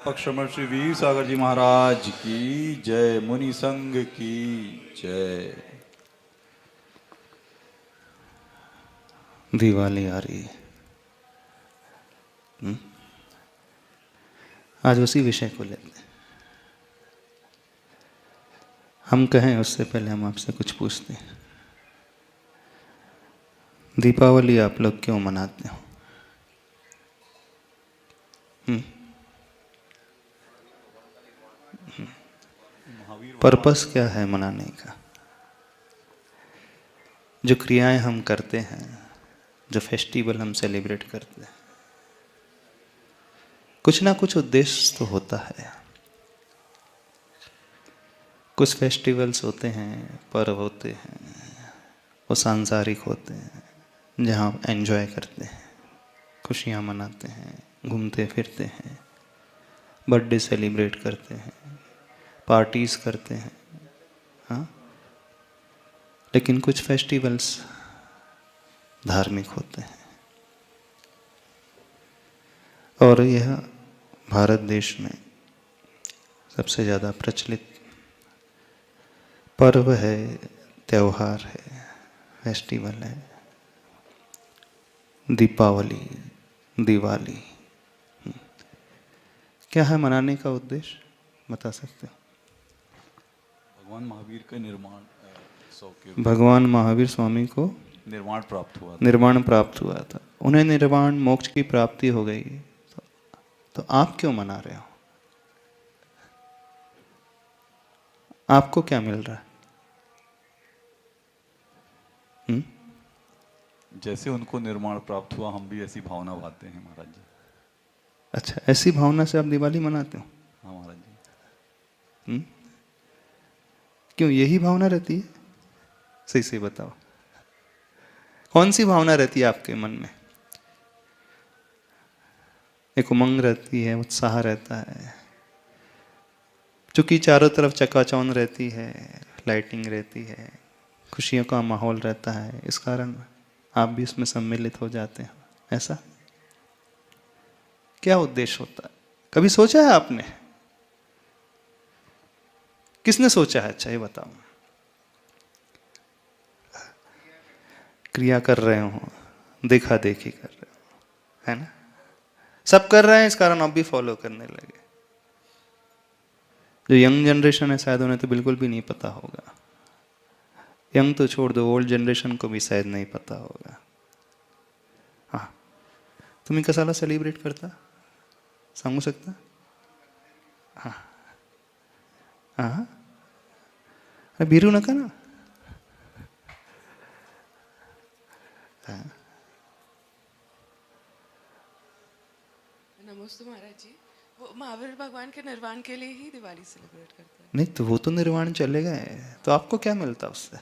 पक्षमण श्री वीर सागर जी महाराज की जय, मुनि संघ की जय। दिवाली आ रही है। आज उसी विषय को लेते हैं। हम कहें उससे पहले हम आपसे कुछ पूछते हैं। दीपावली आप लोग क्यों मनाते हो? पर्पस क्या है मनाने का? जो क्रियाएं हम करते हैं, जो फेस्टिवल हम सेलिब्रेट करते हैं, कुछ ना कुछ उद्देश्य तो होता है। कुछ फेस्टिवल्स होते हैं, पर्व होते हैं, वो सांसारिक होते हैं, जहाँ हम एंजॉय करते हैं, खुशियाँ मनाते हैं, घूमते फिरते हैं, बर्थडे सेलिब्रेट करते हैं, पार्टीज करते हैं। हाँ, लेकिन कुछ फेस्टिवल्स धार्मिक होते हैं। और यह भारत देश में सबसे ज़्यादा प्रचलित पर्व है, त्यौहार है, फेस्टिवल है दीपावली, दिवाली। क्या है मनाने का उद्देश्य, बता सकते हो? भगवान महावीर का निर्माण भगवान महावीर स्वामी को निर्वाण प्राप्त हुआ था। उन्हें निर्वाण मोक्ष की प्राप्ति हो गई। तो आप क्यों मना रहे हो? आपको क्या मिल रहा है? जैसे उनको निर्माण प्राप्त हुआ, हम भी ऐसी भावना भाते हैं महाराज जी। अच्छा, ऐसी भावना से आप दिवाली मनाते हो? हाँ महाराज जी। क्यों, यही भावना रहती है? सही से बताओ, कौन सी भावना रहती है आपके मन में? एक उमंग रहती है, उत्साह रहता है, चूंकि चारों तरफ चकाचौंध रहती है, लाइटिंग रहती है, खुशियों का माहौल रहता है, इस कारण आप भी इसमें सम्मिलित हो जाते हैं। ऐसा क्या उद्देश्य होता है? कभी सोचा है आपने? किसने सोचा है? अच्छा ये बताओ। क्रिया कर रहे हो, देखा देखी कर रहे हो, है ना? सब कर रहे हैं, इस कारण आप भी फॉलो करने लगे। जो यंग जनरेशन है शायद उन्हें तो बिल्कुल भी नहीं पता होगा। यंग तो छोड़ दो, ओल्ड जनरेशन को भी शायद नहीं पता होगा। हाँ, तुम्ही कसाला सेलिब्रेट करता? सांगू शकता? हाँ हाँ, अरे भिरू नका ना. नमस्ते महाराज जी। वो महावीर भगवान के निर्वाण के लिए ही दिवाली सेलिब्रेट करते हैं। नहीं तो वो तो निर्वाण चले गए, तो आपको क्या मिलता उससे?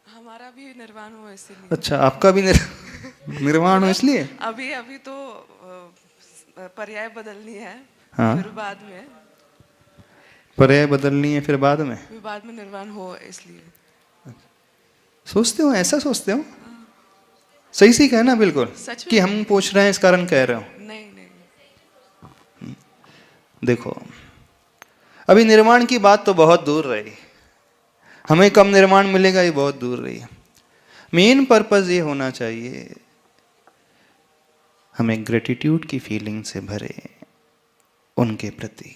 हमारा भी निर्वाण हुआ इसलिए। अच्छा, आपका भी निर्वाण हो इसलिए? अभी अभी तो पर्याय बदलनी है। हाँ, फिर बाद में पर्याय बदलनी है, फिर बाद में निर्वाण हो, इसलिए सोचते हो? ऐसा सोचते हो? सही सही कहना बिल्कुल, सच में? कि हम पूछ रहे हैं इस कारण कह रहे हो। नहीं नहीं, देखो, अभी निर्माण की बात तो बहुत दूर रही, हमें कब निर्माण मिलेगा ये बहुत दूर रही। मेन पर्पस ये होना चाहिए, हमें ग्रेटिट्यूड की फीलिंग से भरे उनके प्रति।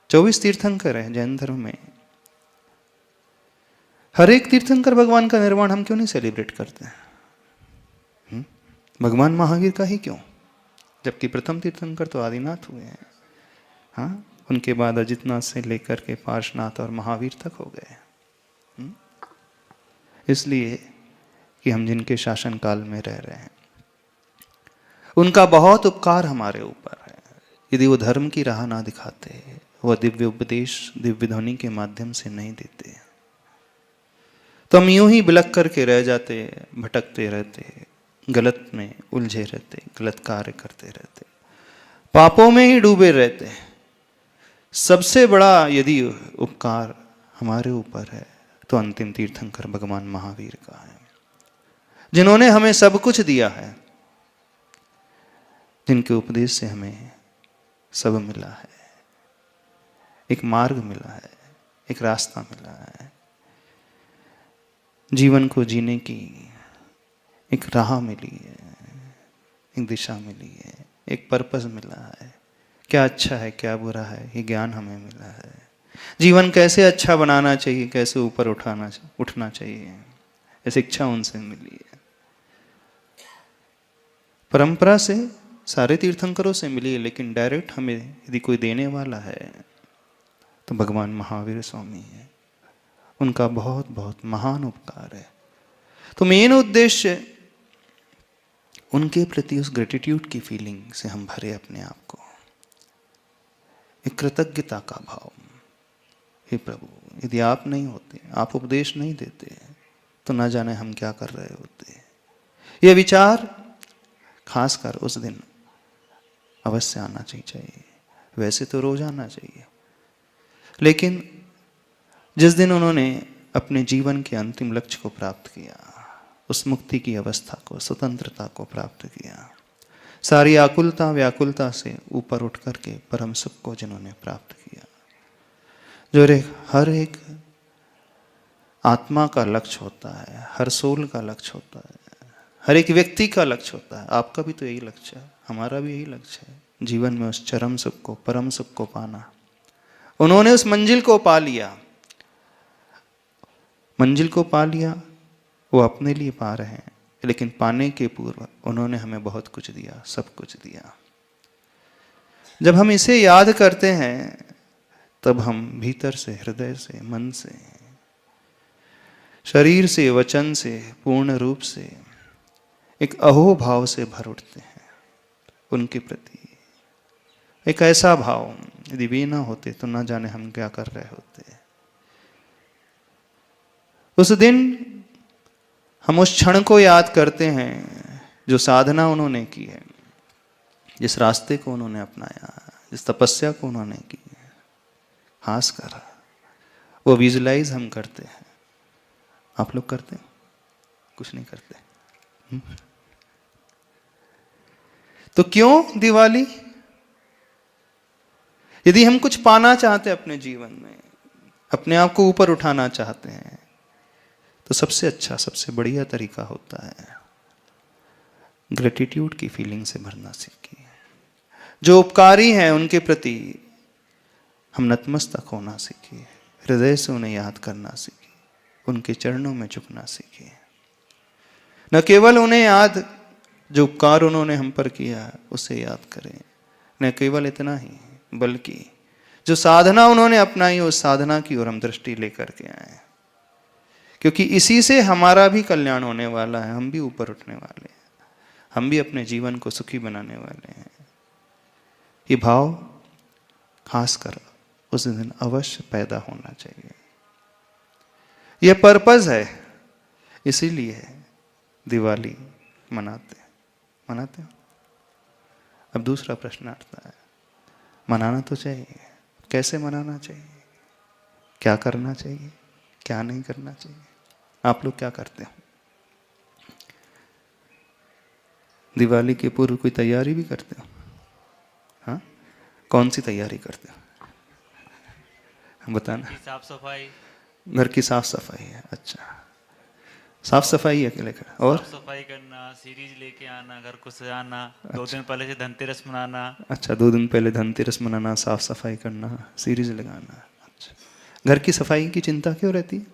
24 तीर्थंकर है जैन धर्म में, हर एक तीर्थंकर भगवान का निर्वाण हम क्यों नहीं सेलिब्रेट करते हैं? भगवान महावीर का ही क्यों? जबकि प्रथम तीर्थंकर तो आदिनाथ हुए हैं। हाँ, उनके बाद अजितनाथ से लेकर के पार्श्वनाथ और महावीर तक हो गए। इसलिए कि हम जिनके शासन काल में रह रहे हैं, उनका बहुत उपकार हमारे ऊपर है। यदि वो धर्म की राह ना दिखाते, वह दिव्य उपदेश दिव्य ध्वनि के माध्यम से नहीं देते, तो हम यूं ही बिलक करके रह जाते, भटकते रहते, गलत में उलझे रहते, गलत कार्य करते रहते, पापों में ही डूबे रहते। सबसे बड़ा यदि उपकार हमारे ऊपर है तो अंतिम तीर्थंकर भगवान महावीर का है, जिन्होंने हमें सब कुछ दिया है, जिनके उपदेश से हमें सब मिला है, एक मार्ग मिला है, एक रास्ता मिला है, जीवन को जीने की एक राह मिली है, एक दिशा मिली है, एक पर्पस मिला है। क्या अच्छा है क्या बुरा है ये ज्ञान हमें मिला है। जीवन कैसे अच्छा बनाना चाहिए, कैसे ऊपर उठना चाहिए, ये शिक्षा उनसे मिली है। परंपरा से, सारे तीर्थंकरों से मिली है, लेकिन डायरेक्ट हमें यदि कोई देने वाला है तो भगवान महावीर स्वामी है। उनका बहुत बहुत महान उपकार है। तो मेन उद्देश्य उनके प्रति उस ग्रेटिट्यूड की फीलिंग से हम भरे अपने आप को, एक कृतज्ञता का भाव। हे प्रभु, यदि आप नहीं होते, आप उपदेश नहीं देते, तो ना जाने हम क्या कर रहे होते। यह विचार खासकर उस दिन अवश्य आना चाहिए। वैसे तो रोज आना चाहिए, लेकिन जिस दिन उन्होंने अपने जीवन के अंतिम लक्ष्य को प्राप्त किया, उस मुक्ति की अवस्था को, स्वतंत्रता को प्राप्त किया, सारी आकुलता व्याकुलता से ऊपर उठ करके परम सुख को जिन्होंने प्राप्त किया, जो हर एक आत्मा का लक्ष्य होता है, हर सोल का लक्ष्य होता है, हर एक व्यक्ति का लक्ष्य होता है। आपका भी तो यही लक्ष्य है, हमारा भी यही लक्ष्य है, जीवन में उस चरम सुख को, परम सुख को पाना। उन्होंने उस मंजिल को पा लिया, मंजिल को पा लिया, वो अपने लिए पा रहे हैं, लेकिन पाने के पूर्व उन्होंने हमें बहुत कुछ दिया, सब कुछ दिया। जब हम इसे याद करते हैं तब हम भीतर से, हृदय से, मन से, शरीर से, वचन से, पूर्ण रूप से एक अहोभाव से भर उठते हैं उनके प्रति। एक ऐसा भाव, यदि वे ना होते तो ना जाने हम क्या कर रहे होते। उस दिन हम उस क्षण को याद करते हैं जो साधना उन्होंने की है, जिस रास्ते को उन्होंने अपनाया, जिस तपस्या को उन्होंने की है, खासकर वो विजुलाइज हम करते हैं। आप लोग करते हैं? कुछ नहीं करते। तो क्यों दिवाली? यदि हम कुछ पाना चाहते हैं अपने जीवन में, अपने आप को ऊपर उठाना चाहते हैं, तो सबसे अच्छा, सबसे बढ़िया तरीका होता है ग्रेटिट्यूड की फीलिंग से भरना सीखिए। जो उपकारी हैं उनके प्रति हम नतमस्तक होना सीखिए, हृदय से उन्हें याद करना सीखिए, उनके चरणों में झुकना सीखिए। न केवल उन्हें याद, जो उपकार उन्होंने हम पर किया उसे याद करें। न केवल इतना ही, बल्कि जो साधना उन्होंने अपनाई उस साधना की ओर हम दृष्टि लेकर के आए, क्योंकि इसी से हमारा भी कल्याण होने वाला है। हम भी ऊपर उठने वाले हैं, हम भी अपने जीवन को सुखी बनाने वाले हैं। ये भाव खासकर उस दिन अवश्य पैदा होना चाहिए। यह पर्पस है, इसीलिए दिवाली मनाते हो। अब दूसरा प्रश्न आता है, मनाना तो चाहिए, कैसे मनाना चाहिए, क्या करना चाहिए, क्या नहीं करना चाहिए? आप लोग क्या करते हो? दिवाली के पूर्व कोई तैयारी भी करते हो? हाँ, कौन सी तैयारी करते हो बताना? साफ सफाई, घर की साफ सफाई है। अच्छा, साफ सफाई है लेकर, और साफ सफाई करना, सीरीज लेके आना, घर को सजाना, 2 दिन पहले से धनतेरस मनाना। अच्छा, 2 दिन पहले धनतेरस मनाना, साफ सफाई करना, सीरीज लगाना। अच्छा, घर की सफाई की चिंता क्यों रहती है?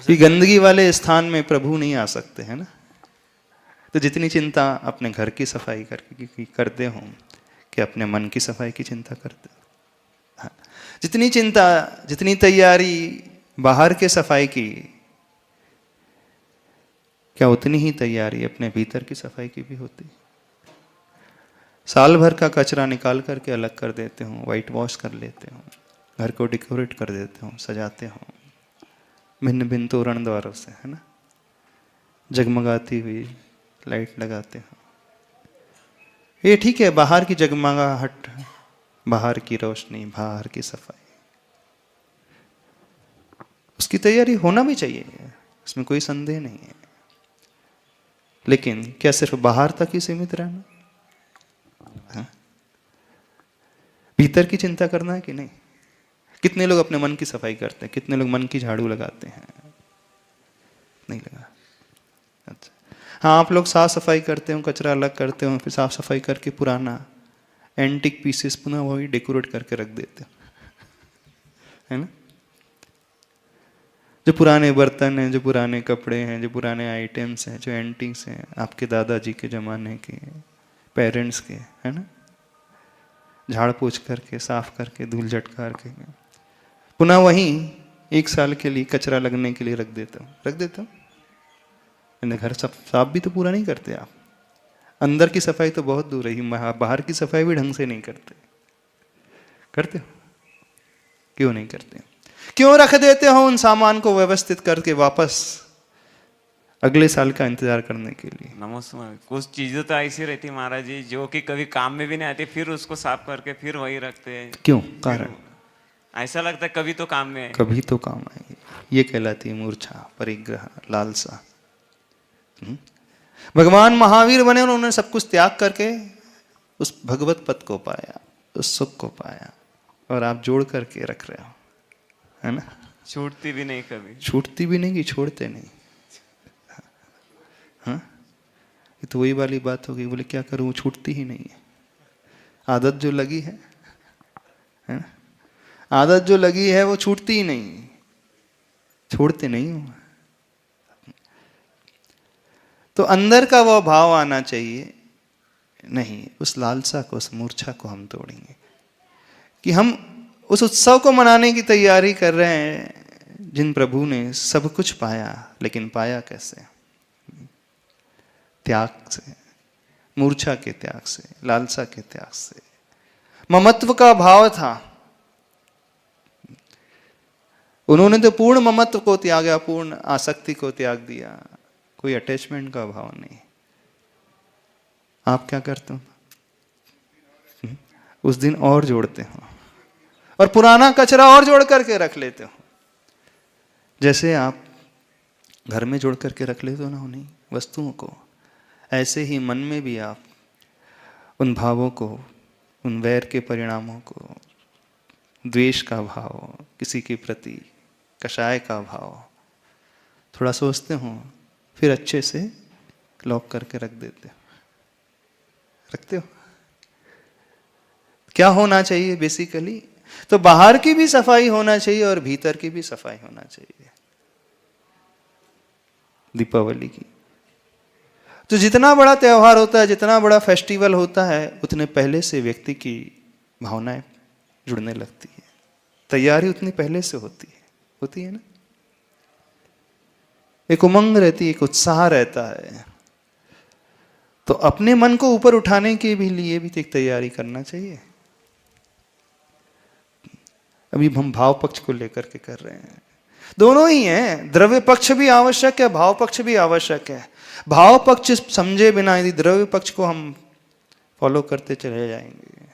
कि गंदगी वाले स्थान में प्रभु नहीं आ सकते, है ना? तो जितनी चिंता अपने घर की सफाई करते हो, कि अपने मन की सफाई की चिंता करते हो? हाँ। जितनी चिंता, जितनी तैयारी बाहर के सफाई की, क्या उतनी ही तैयारी अपने भीतर की सफाई की भी होती? साल भर का कचरा निकाल करके अलग कर देते हो, वाइट वॉश कर लेते हो, घर को डेकोरेट कर देते हो, सजाते हो भिन्न भिन्न तोरण द्वारों से, है ना? जगमगाती हुई लाइट लगाते हो। ये ठीक है, बाहर की जगमगाहट, बाहर की रोशनी, बाहर की सफाई, उसकी तैयारी होना भी चाहिए, इसमें कोई संदेह नहीं है। लेकिन क्या सिर्फ बाहर तक ही सीमित रहना? हाँ? भीतर की चिंता करना है कि नहीं? कितने लोग अपने मन की सफाई करते हैं? कितने लोग मन की झाड़ू लगाते हैं? नहीं लगा। अच्छा, हाँ, आप लोग साफ सफाई करते हो, कचरा अलग करते हो, फिर साफ सफाई करके पुराना एंटिक पीसेस पुनः वही डेकोरेट करके रख देते हो, है ना? जो पुराने बर्तन हैं, जो पुराने कपड़े हैं, जो पुराने आइटम्स हैं, जो एंटिक्स हैं, आपके दादाजी के ज़माने के, पेरेंट्स के, है ना? झाड़ पोछ करके, साफ करके, धूल झटकार के पुनः वहीं 1 साल के लिए कचरा लगने के लिए रख देता हूँ। घर सब साफ भी तो पूरा नहीं करते आप। अंदर की सफाई तो बहुत दूर रही, बाहर की सफाई भी ढंग से नहीं करते हो? क्यों नहीं करते? क्यों रख देते हो उन सामान को व्यवस्थित करके वापस अगले साल का इंतजार करने के लिए? नमस्कार। कुछ चीजें तो ऐसी रहती महाराज जी जो कि कभी काम में भी नहीं आती, फिर उसको साफ करके फिर वही रखते हैं। क्यों? कारण ऐसा लगता है कभी तो काम में आए। कभी तो काम आएगी। ये कहलाती है मूर्छा, परिग्रह, लालसा। भगवान महावीर बने, उन्होंने सब कुछ त्याग करके उस भगवत पद को पाया, उस सुख को पाया, और आप जोड़ करके रख रहे हो, है ना? छूटती भी नहीं कभी। छूटती भी नहीं कि छोड़ते नहीं। हाँ, ये तो वही वाली बात हो गई। बोले क्या करूं, छूटती ही नहीं है। आदत जो लगी है ना? आदत जो लगी है वो छूटती ही नहीं, छोड़ते नहीं हो। तो अंदर का वो भाव आना चाहिए। नहीं, उस लालसा को, उस मूर्छा को हम तोड़ेंगे कि हम उस उत्सव को मनाने की तैयारी कर रहे हैं जिन प्रभु ने सब कुछ पाया, लेकिन पाया कैसे? त्याग से, मूर्छा के त्याग से, लालसा के त्याग से। ममत्व का भाव था, उन्होंने तो पूर्ण ममत्व को त्यागा, पूर्ण आसक्ति को त्याग दिया, कोई अटैचमेंट का भाव नहीं। आप क्या करते हो? उस दिन और जोड़ते हो और पुराना कचरा और जोड़ करके रख लेते हो। जैसे आप घर में जोड़ करके रख लेते हो ना उन्हीं वस्तुओं को, ऐसे ही मन में भी आप उन भावों को, उन वैर के परिणामों को, द्वेष का भाव, किसी के प्रति कषाय का भाव, थोड़ा सोचते हो, फिर अच्छे से लॉक करके रख देते हो। रखते हो? क्या होना चाहिए बेसिकली? तो बाहर की भी सफाई होना चाहिए और भीतर की भी सफाई होना चाहिए। दीपावली की तो जितना बड़ा त्योहार होता है, जितना बड़ा फेस्टिवल होता है, उतने पहले से व्यक्ति की भावनाएं जुड़ने लगती है। तैयारी उतनी पहले से होती है ना? एक उमंग रहती है, एक उत्साह रहता है। तो अपने मन को ऊपर उठाने के भी लिए भी तो एक तैयारी करना चाहिए। अभी हम भाव पक्ष को लेकर के कर रहे हैं, दोनों ही हैं। द्रव्य पक्ष भी आवश्यक है, भाव पक्ष भी आवश्यक है। भाव पक्ष समझे बिना यदि द्रव्य पक्ष को हम फॉलो करते चले जाएंगे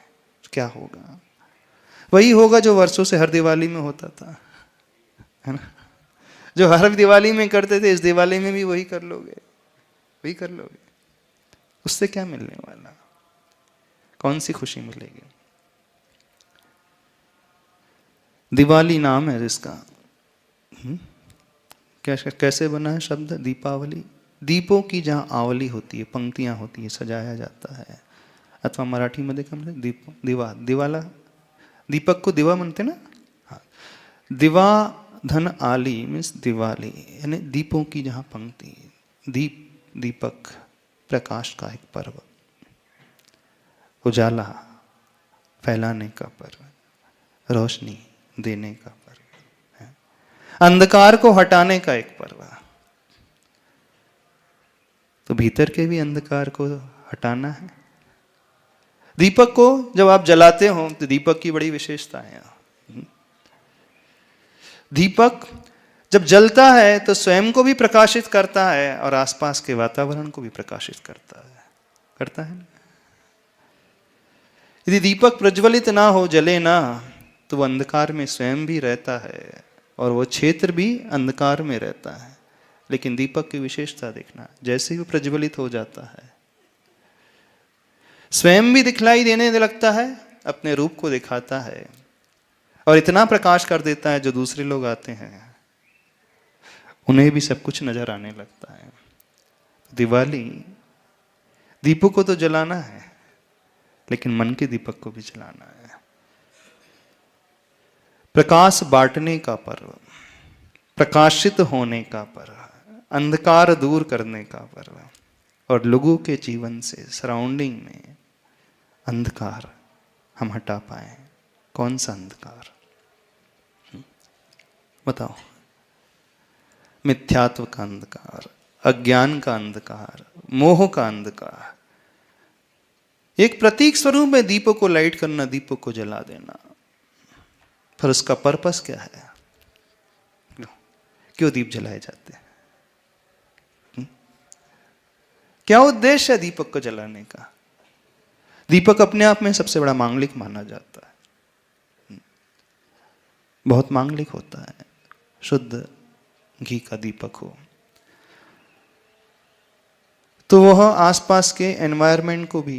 तो क्या होगा? वही होगा जो वर्षों से हर दिवाली में होता था, है ना? जो हर दिवाली में करते थे, इस दिवाली में भी वही कर लोगे। उससे क्या मिलने वाला? कौन सी खुशी मिलेगी? दिवाली नाम है जिसका। कैसे बना है शब्द दीपावली? दीपों की जहां आवली होती है, पंक्तियां होती है, सजाया जाता है। अथवा मराठी मध्ये काय म्हणते? दिवाला, दीपक को दिवा म्हणते ना? हाँ, दिवा धन आली मीन्स दिवाली, यानी दीपों की जहां पंक्ति, दीपक प्रकाश का एक पर्व, उजाला फैलाने का पर्व, रोशनी देने का पर्व है, अंधकार को हटाने का एक पर्व। तो भीतर के भी अंधकार को हटाना है। दीपक को जब आप जलाते हो तो दीपक की बड़ी विशेषता है। दीपक जब जलता है तो स्वयं को भी प्रकाशित करता है और आसपास के वातावरण को भी प्रकाशित करता है। यदि दीपक प्रज्वलित ना हो, जले ना, तो वह अंधकार में स्वयं भी रहता है और वो क्षेत्र भी अंधकार में रहता है। लेकिन दीपक की विशेषता देखना, जैसे ही वो प्रज्वलित हो जाता है, स्वयं भी दिखलाई देने लगता है, अपने रूप को दिखाता है और इतना प्रकाश कर देता है जो दूसरे लोग आते हैं उन्हें भी सब कुछ नजर आने लगता है। दिवाली, दीपक को तो जलाना है लेकिन मन के दीपक को भी जलाना है। प्रकाश बांटने का पर्व, प्रकाशित होने का पर्व, अंधकार दूर करने का पर्व और लोगों के जीवन से, सराउंडिंग में अंधकार हम हटा पाए। कौन सा अंधकार? बताओ। मिथ्यात्व का अंधकार, अज्ञान का अंधकार, मोह का अंधकार। एक प्रतीक स्वरूप में दीपक को लाइट करना, दीपक को जला देना, पर उसका पर्पस क्या है? क्यों दीप जलाए जाते हैं? क्या उद्देश्य है दीपक को जलाने का? दीपक अपने आप में सबसे बड़ा मांगलिक माना जाता है, बहुत मांगलिक होता है। शुद्ध घी का दीपक हो तो वह आसपास के एनवायरनमेंट को भी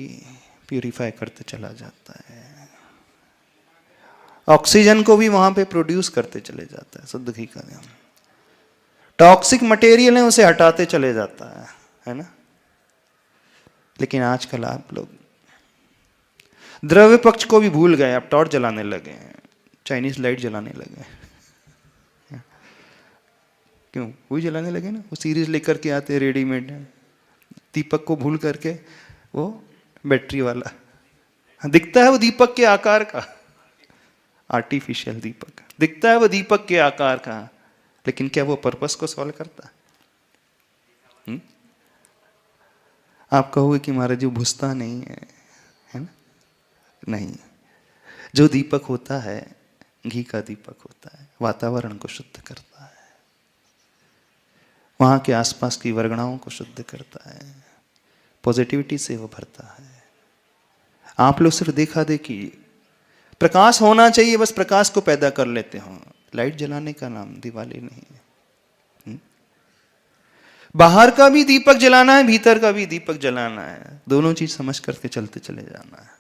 प्यूरिफाई करते चला जाता है, ऑक्सीजन को भी वहां पे प्रोड्यूस करते चले जाता है। शुद्ध घी का टॉक्सिक मटेरियल है उसे हटाते चले जाता है ना। लेकिन आजकल आप लोग द्रव्य पक्ष को भी भूल गए, आप टॉर्च जलाने लगे हैं, चाइनीज लाइट जलाने लगे। क्यों? वही जलाने लगे ना, वो सीरीज लेकर के आते हैं रेडीमेड, दीपक को भूल करके वो बैटरी वाला दिखता है, वो दीपक के आकार का, आर्टिफिशियल दीपक दिखता है, वो दीपक के आकार का, लेकिन क्या वो पर्पस को सॉल्व करता है? आप कहोगे कि महाराज जी बुझता नहीं है ना? नहीं, जो दीपक होता है, घी का दीपक होता है, वातावरण को शुद्ध करता है, वहां के आसपास की वर्गणाओं को शुद्ध करता है, पॉजिटिविटी से वो भरता है। आप लोग सिर्फ देखा देखी, प्रकाश होना चाहिए बस प्रकाश को पैदा कर लेते हो। लाइट जलाने का नाम दिवाली नहीं है। बाहर का भी दीपक जलाना है, भीतर का भी दीपक जलाना है, दोनों चीज समझ करके चलते चले जाना है।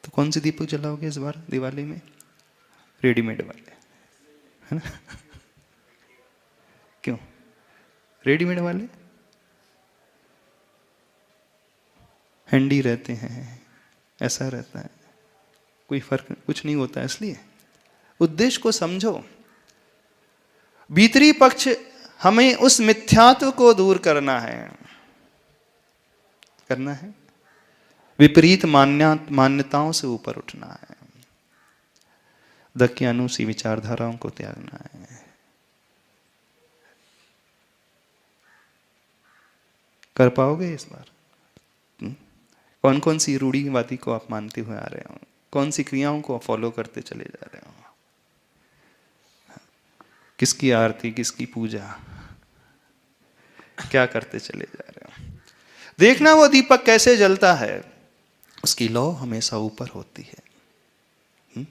तो कौन सी दीपक जलाओगे इस बार दिवाली में? रेडीमेड वाले, है ना? क्यों रेडीमेड वाले? हैंडी रहते हैं, ऐसा रहता है, कोई फर्क कुछ नहीं होता है। इसलिए उद्देश्य को समझो। भीतरी पक्ष हमें उस मिथ्यात्व को दूर करना है, विपरीत मान्यताओं से ऊपर उठना है, दक्यानुसी विचारधाराओं को त्यागना है। कर पाओगे इस बार? कौन कौन सी रूढ़िवादी को आप मानते हुए आ रहे हो? कौन सी क्रियाओं को फॉलो करते चले जा रहे हो? किसकी आरती, किसकी पूजा, क्या करते चले जा रहे हो? देखना वो दीपक कैसे जलता है, उसकी लौ हमेशा ऊपर होती है।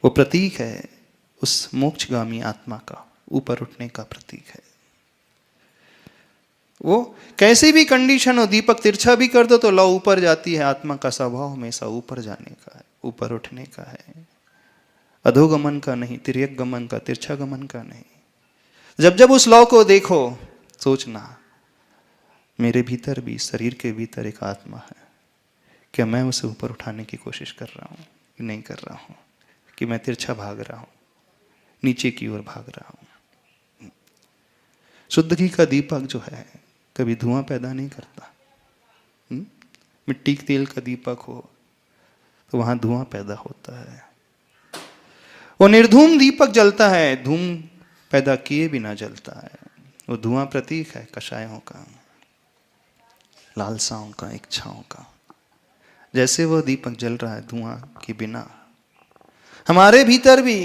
वो प्रतीक है उस मोक्षगामी आत्मा का, ऊपर उठने का प्रतीक है। वो कैसी भी कंडीशन हो, दीपक तिरछा भी कर दो तो लौ ऊपर जाती है। आत्मा का स्वभाव हमेशा ऊपर जाने का है, ऊपर उठने का है, अधोगमन का नहीं, तिर्यक गमन का, तिरछा गमन का नहीं। जब जब उस लौ को देखो, सोचना मेरे भीतर भी, शरीर के भीतर एक आत्मा है, क्या मैं उसे ऊपर उठाने की कोशिश कर रहा हूँ कि नहीं कर रहा हूँ? कि मैं तिरछा भाग रहा हूँ, नीचे की ओर भाग रहा हूँ? शुद्ध घी का दीपक जो है कभी धुआं पैदा नहीं करता। मिट्टी के तेल का दीपक हो तो वहां धुआं पैदा होता है। वो निर्धूम दीपक जलता है, धूम पैदा किए बिना जलता है। वो धुआं प्रतीक है कषायों का, लालसाओं का, इच्छाओं का। जैसे वो दीपक जल रहा है धुआं के बिना, हमारे भीतर भी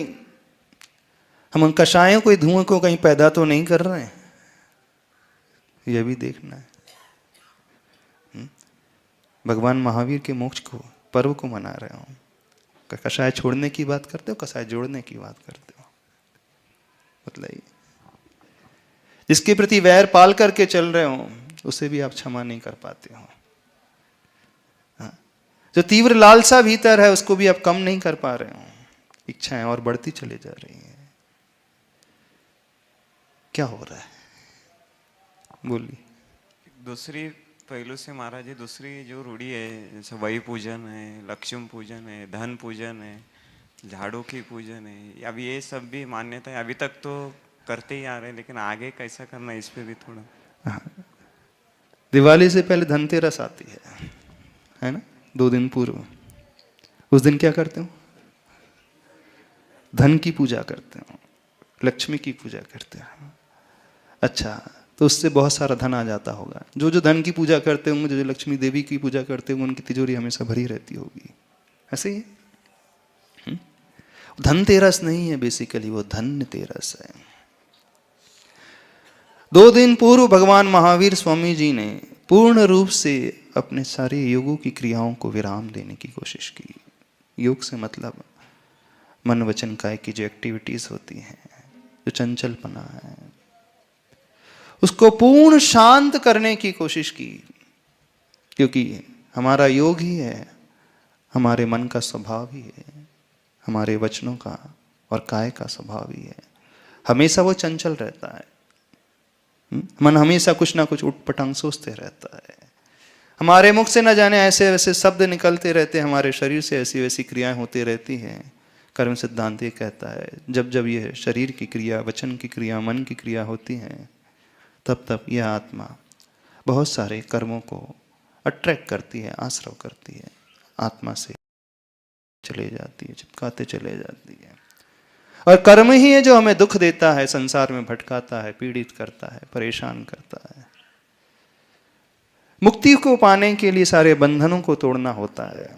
हम उन कषायों को, धुआं को कहीं पैदा तो नहीं कर रहे हैं, यह भी देखना है। भगवान महावीर के मोक्ष को, पर्व को मना रहे हो, कषाय छोड़ने की बात करते हो, कषाय जोड़ने की बात करते हो? मतलब जिसके प्रति वैर पाल करके चल रहे हो उसे भी आप क्षमा नहीं कर पाते हो। जो तीव्र लालसा भीतर है उसको भी आप कम नहीं कर पा रहे हो, इच्छाएं और बढ़ती चली जा रही है। क्या हो रहा है, बोलिए। दूसरी पहलू से महाराज जी, दूसरी जो रूढ़ी है, जैसे वही पूजन है, लक्ष्मी पूजन है, धन पूजन है, झाड़ू की पूजन है, अब ये सब भी मान्यता है, अभी तक तो करते ही आ रहे हैं, लेकिन आगे कैसा करना है इस पे भी थोड़ा। हाँ। दिवाली से पहले धनतेरस आती है ना, 2 दिन पूर्व। उस दिन क्या करते हो? धन की पूजा करते हो, लक्ष्मी की पूजा करते हो। अच्छा, तो उससे बहुत सारा धन आ जाता होगा। जो जो धन की पूजा करते होंगे, जो जो लक्ष्मी देवी की पूजा करते होंगे, उनकी तिजोरी हमेशा भरी रहती होगी। ऐसे ही है। धनतेरस नहीं है बेसिकली, वो धन्यतेरस है। 2 दिन पूर्व भगवान महावीर स्वामी जी ने पूर्ण रूप से अपने सारे योगों की क्रियाओं को विराम देने की कोशिश की। योग से मतलब मन वचन काया की जो एक्टिविटीज होती हैं, जो चंचलपना है, उसको पूर्ण शांत करने की कोशिश की। क्योंकि हमारा योग ही है, हमारे मन का स्वभाव ही है, हमारे वचनों का और काय का स्वभाव ही है, हमेशा वो चंचल रहता है। मन हमेशा कुछ ना कुछ उठपटांग सोचते रहता है। हमारे मुख से न जाने ऐसे वैसे शब्द निकलते रहते हैं, हमारे शरीर से ऐसी वैसी क्रियाएं होती रहती हैं। कर्म सिद्धांत ये कहता है, जब जब ये शरीर की क्रिया, वचन की क्रिया, मन की क्रिया होती हैं, तब तब यह आत्मा बहुत सारे कर्मों को अट्रैक्ट करती है, आश्रव करती है, आत्मा से चले जाती है, चिपकाते चले जाती है। और कर्म ही है जो हमें दुख देता है, संसार में भटकाता है, पीड़ित करता है, परेशान करता है। मुक्ति को पाने के लिए सारे बंधनों को तोड़ना होता है,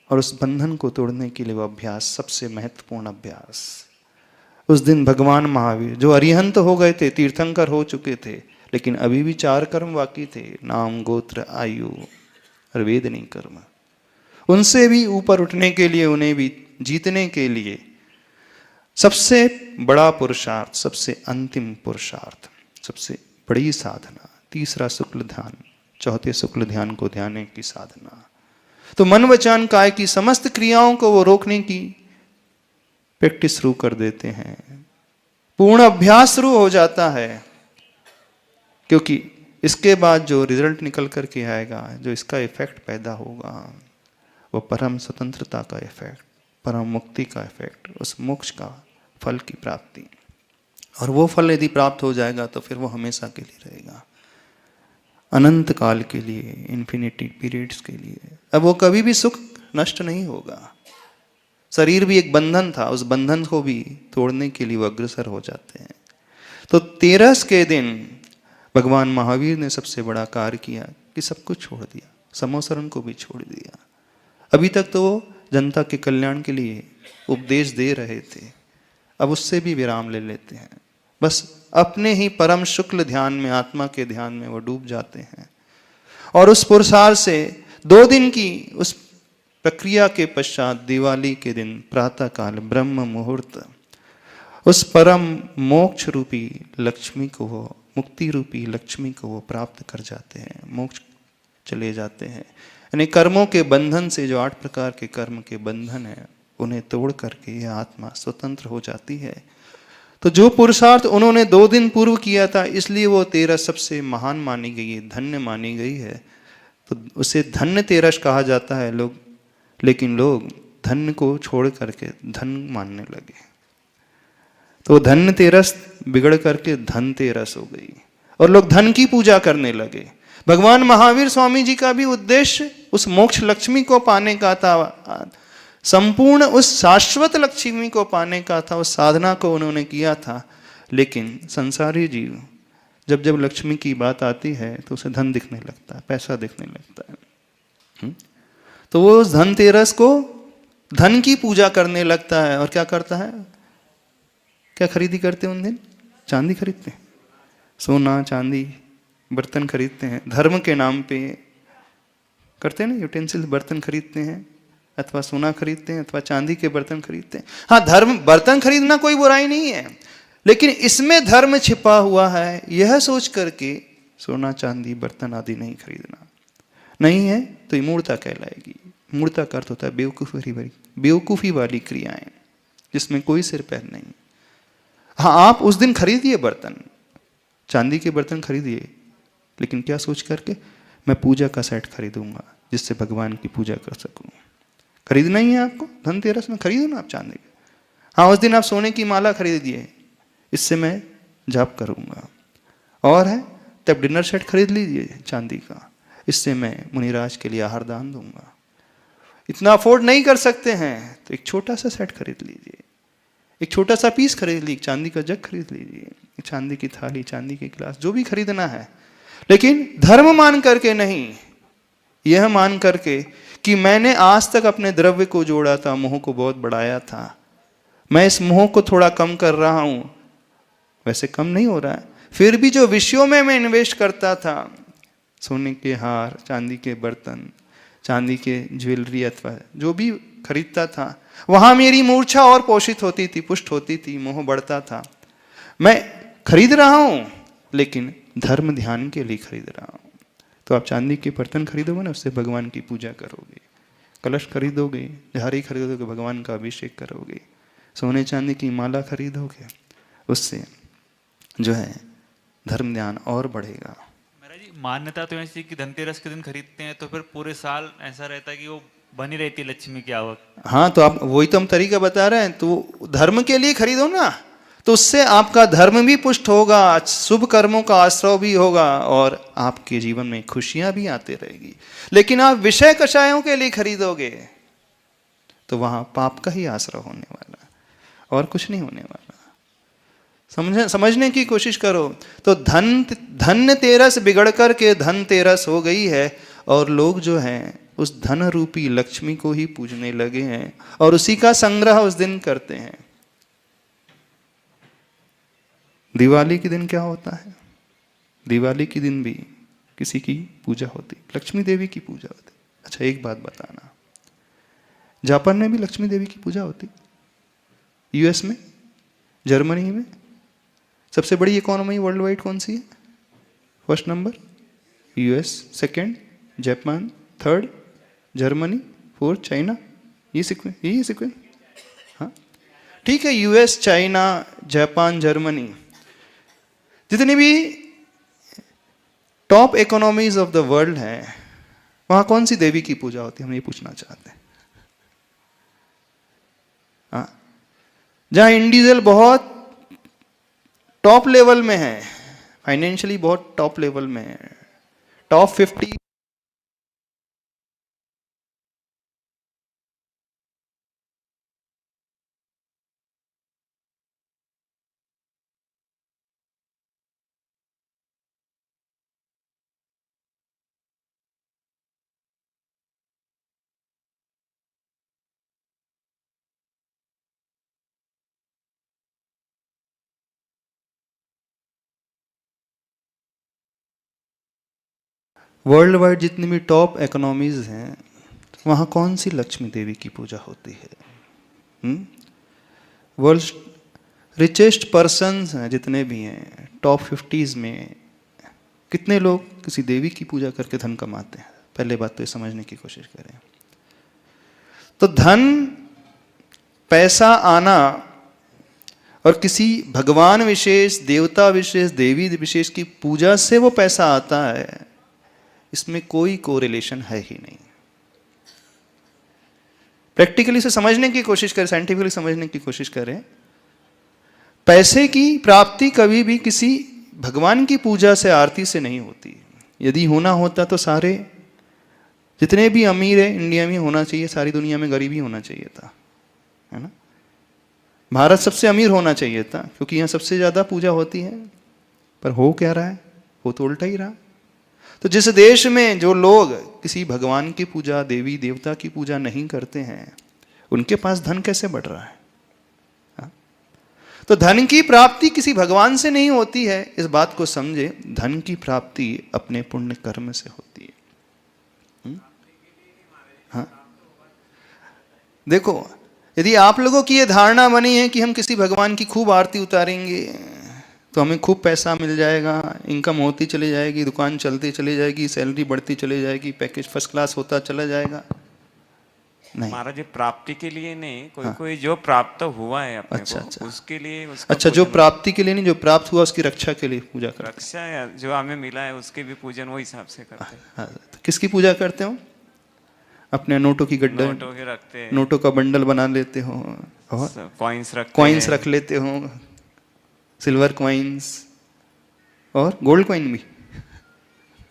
और उस बंधन को तोड़ने के लिए वो अभ्यास सबसे महत्वपूर्ण अभ्यास। उस दिन भगवान महावीर जो अरिहंत हो गए थे, तीर्थंकर हो चुके थे, लेकिन अभी भी 4 कर्म बाकी थे, नाम, गोत्र, आयु और वेदनी कर्म। उनसे भी ऊपर उठने के लिए, उन्हें भी जीतने के लिए सबसे बड़ा पुरुषार्थ, सबसे अंतिम पुरुषार्थ, सबसे बड़ी साधना, तीसरा शुक्ल ध्यान, चौथे शुक्ल ध्यान को ध्यान की साधना। तो मन वचन काय की समस्त क्रियाओं को वो रोकने की प्रैक्टिस शुरू कर देते हैं, पूर्ण अभ्यास शुरू हो जाता है। क्योंकि इसके बाद जो रिजल्ट निकल करके आएगा, जो इसका इफेक्ट पैदा होगा, वो परम स्वतंत्रता का इफेक्ट, परम मुक्ति का इफेक्ट, उस मोक्ष का फल की प्राप्ति। और वो फल यदि प्राप्त हो जाएगा तो फिर वो हमेशा के लिए रहेगा, अनंत काल के लिए, इन्फिनिटी पीरियड्स के लिए। अब वो कभी भी सुख नष्ट नहीं होगा। शरीर भी एक बंधन था, उस बंधन को भी तोड़ने के लिए वो अग्रसर हो जाते हैं। तो 13 के दिन भगवान महावीर ने सबसे बड़ा कार्य किया कि सब कुछ छोड़ दिया, समोसरण को भी छोड़ दिया। अभी तक तो वो जनता के कल्याण के लिए उपदेश दे रहे थे, अब उससे भी विराम ले लेते हैं। बस अपने ही परम शुक्ल ध्यान में, आत्मा के ध्यान में वो डूब जाते हैं। और उस पुरुषार्थ से 2 दिन की उस प्रक्रिया के पश्चात दिवाली के दिन प्रातःकाल ब्रह्म मुहूर्त उस परम मोक्ष रूपी लक्ष्मी को, वो मुक्ति रूपी लक्ष्मी को वो प्राप्त कर जाते हैं, मोक्ष चले जाते हैं। यानी कर्मों के बंधन से, जो 8 प्रकार के कर्म के बंधन है, उन्हें तोड़ करके यह आत्मा स्वतंत्र हो जाती है। तो जो पुरुषार्थ उन्होंने 2 दिन पूर्व किया था, इसलिए वो 13 सबसे महान मानी गई है, धन्य मानी गई है। तो उसे धन्य 13 कहा जाता है लोग, लेकिन लोग धन्य को छोड़ करके धन मानने लगे, तो धन्य 13 बिगड़ करके धनतेरस हो गई और लोग धन की पूजा करने लगे। भगवान महावीर स्वामी जी का भी उद्देश्य उस मोक्ष लक्ष्मी को पाने का था, संपूर्ण उस शाश्वत लक्ष्मी को पाने का था, उस साधना को उन्होंने किया था। लेकिन संसारी जीव जब जब लक्ष्मी की बात आती है तो उसे धन दिखने लगता है, पैसा दिखने लगता है। तो वो उस धनतेरस को धन की पूजा करने लगता है। और क्या करता है, क्या खरीदी करते हैं उन दिन? चांदी खरीदते हैं, सोना चांदी बर्तन खरीदते हैं, धर्म के नाम पे करते हैं ना, यूटेंसिल बर्तन खरीदते हैं, अथवा सोना खरीदते हैं, अथवा चांदी के बर्तन खरीदते हैं। हाँ, धर्म बर्तन खरीदना कोई बुराई नहीं है, लेकिन इसमें धर्म छिपा हुआ है, यह सोच करके सोना चांदी बर्तन आदि नहीं खरीदना। नहीं है तो मूर्ता कहलाएगी, मूर्ता का अर्थ होता है बेवकूफ़ी वाली क्रियाएं जिसमें कोई सिर पैर नहीं। हाँ, आप उस दिन खरीदिए बर्तन, चांदी के बर्तन खरीदिए, लेकिन क्या सोच करके, मैं पूजा का सेट खरीदूंगा जिससे भगवान की पूजा कर सकूं। खरीदना ही है आपको, धनतेरस में खरीदो ना आप चांदी का। हाँ, उस दिन आप सोने की माला खरीदिए, इससे मैं जाप करूंगा। और है तब डिनर सेट खरीद लीजिए चांदी का, इससे मैं मुनिराज के लिए आहार दान दूंगा। इतना अफोर्ड नहीं कर सकते हैं तो एक छोटा सा सेट खरीद लीजिए, एक छोटा सा पीस खरीद लीजिए, चांदी का जग खरीद लीजिए, चांदी की थाली, चांदी के गिलास, जो भी खरीदना है, लेकिन धर्म मान करके नहीं, यह मान करके कि मैंने आज तक अपने द्रव्य को जोड़ा था, मोह को बहुत बढ़ाया था, मैं इस मोह को थोड़ा कम कर रहा हूं। वैसे कम नहीं हो रहा है, फिर भी जो विषयों में मैं इन्वेस्ट करता था, सोने के हार, चांदी के बर्तन, चांदी के ज्वेलरी अथवा जो भी खरीदता था, वहां मेरी मूर्छा और पोषित होती थी, पुष्ट होती थी, मोह बढ़ता था। मैं खरीद रहा हूं लेकिन धर्म ध्यान के लिए खरीद रहा हूं। तो आप चांदी के बर्तन खरीदोगे ना, उससे भगवान की पूजा करोगे। कलश खरीदोगे, झाड़ी खरीदोगे, भगवान का अभिषेक करोगे। सोने चांदी की माला खरीदोगे, उससे जो है धर्म ध्यान और बढ़ेगा। महाराज जी, मान्यता तो ऐसी कि धनतेरस के दिन खरीदते हैं तो फिर पूरे साल ऐसा रहता है कि वो बनी रहती है लक्ष्मी की आवक। हाँ, तो आप वही तो हम तरीका बता रहे हैं, तो धर्म के लिए खरीदो ना, तो उससे आपका धर्म भी पुष्ट होगा, शुभ कर्मों का आश्रय भी होगा और आपके जीवन में खुशियां भी आती रहेगी। लेकिन आप विषय कषायों के लिए खरीदोगे तो वहां पाप का ही आश्रय होने वाला, और कुछ नहीं होने वाला। समझने की कोशिश करो। तो धन तेरस बिगड़ कर के धन तेरस हो गई है, और लोग जो हैं उस धन रूपी लक्ष्मी को ही पूजने लगे हैं और उसी का संग्रह उस दिन करते हैं। दिवाली के दिन क्या होता है? दिवाली के दिन भी किसी की पूजा होती, लक्ष्मी देवी की पूजा होती। अच्छा, एक बात बताना, जापान में भी लक्ष्मी देवी की पूजा होती, यूएस में, जर्मनी में। सबसे बड़ी इकोनॉमी वर्ल्ड वाइड कौन सी है? First number US, second Japan, third Germany, fourth China. ये सीक्वेंस हाँ, ठीक है। यूएस, चाइना, जापान, जर्मनी, जितनी भी top economies of the world हैं, वहां कौन सी देवी की पूजा होती है? हम ये पूछना चाहते हैं। हाँ, जहां इंडिविजुअल बहुत टॉप लेवल में है, फाइनेंशियली बहुत टॉप लेवल में है, टॉप 50 वर्ल्ड वाइड जितनी भी टॉप इकोनॉमीज हैं, वहाँ कौन सी लक्ष्मी देवी की पूजा होती है? वर्ल्ड रिचेस्ट पर्सन्स हैं जितने भी हैं, टॉप 50s में कितने लोग किसी देवी की पूजा करके धन कमाते हैं? पहले बात तो ये समझने की कोशिश करें। तो धन, पैसा आना और किसी भगवान विशेष, देवता विशेष, देवी विशेष की पूजा से वो पैसा आता है, इसमें कोई कोरिलेशन है ही नहीं। प्रैक्टिकली से समझने की कोशिश करें, साइंटिफिकली समझने की कोशिश करें। पैसे की प्राप्ति कभी भी किसी भगवान की पूजा से, आरती से नहीं होती। यदि होना होता तो सारे जितने भी अमीर है इंडिया में होना चाहिए, सारी दुनिया में गरीबी होना चाहिए था, है ना? भारत सबसे अमीर होना चाहिए था क्योंकि यहाँ सबसे ज्यादा पूजा होती है। पर हो क्या रहा है? हो तो उल्टा ही रहा। तो जिस देश में जो लोग किसी भगवान की पूजा, देवी देवता की पूजा नहीं करते हैं, उनके पास धन कैसे बढ़ रहा है? हाँ? तो धन की प्राप्ति किसी भगवान से नहीं होती है, इस बात को समझे। धन की प्राप्ति अपने पुण्य कर्म से होती है। हाँ, देखो, यदि आप लोगों की यह धारणा बनी है कि हम किसी भगवान की खूब आरती उतारेंगे तो हमें खूब पैसा मिल जाएगा, इनकम होती चली जाएगी, दुकान चलती चली जाएगी, सैलरी बढ़ती चली जाएगी, पैकेज फर्स्ट क्लास होता चला जाएगा, नहीं। महाराज जी प्राप्ति के लिए नहीं, कोई कोई जो प्राप्त हुआ है अपने अच्छा, को अच्छा। उसके लिए उसका अच्छा, जो पूजन- प्राप्ति के लिए नहीं, जो प्राप्त हुआ उसकी रक्षा के लिए पूजा करते रक्षा या जो हमें मिला है उसके भी पूजन वो हिसाब से करते हैं। हैं। हाँ, तो किसकी पूजा करते हो? अपने नोटों की गड्ढा, नोटों के रखते हैं, नोटों का बंडल बना लेते हो और कॉइन्स रखते कॉइन्स हैं। रख लेते हो, सिल्वर कॉइन्स और गोल्ड कॉइन भी।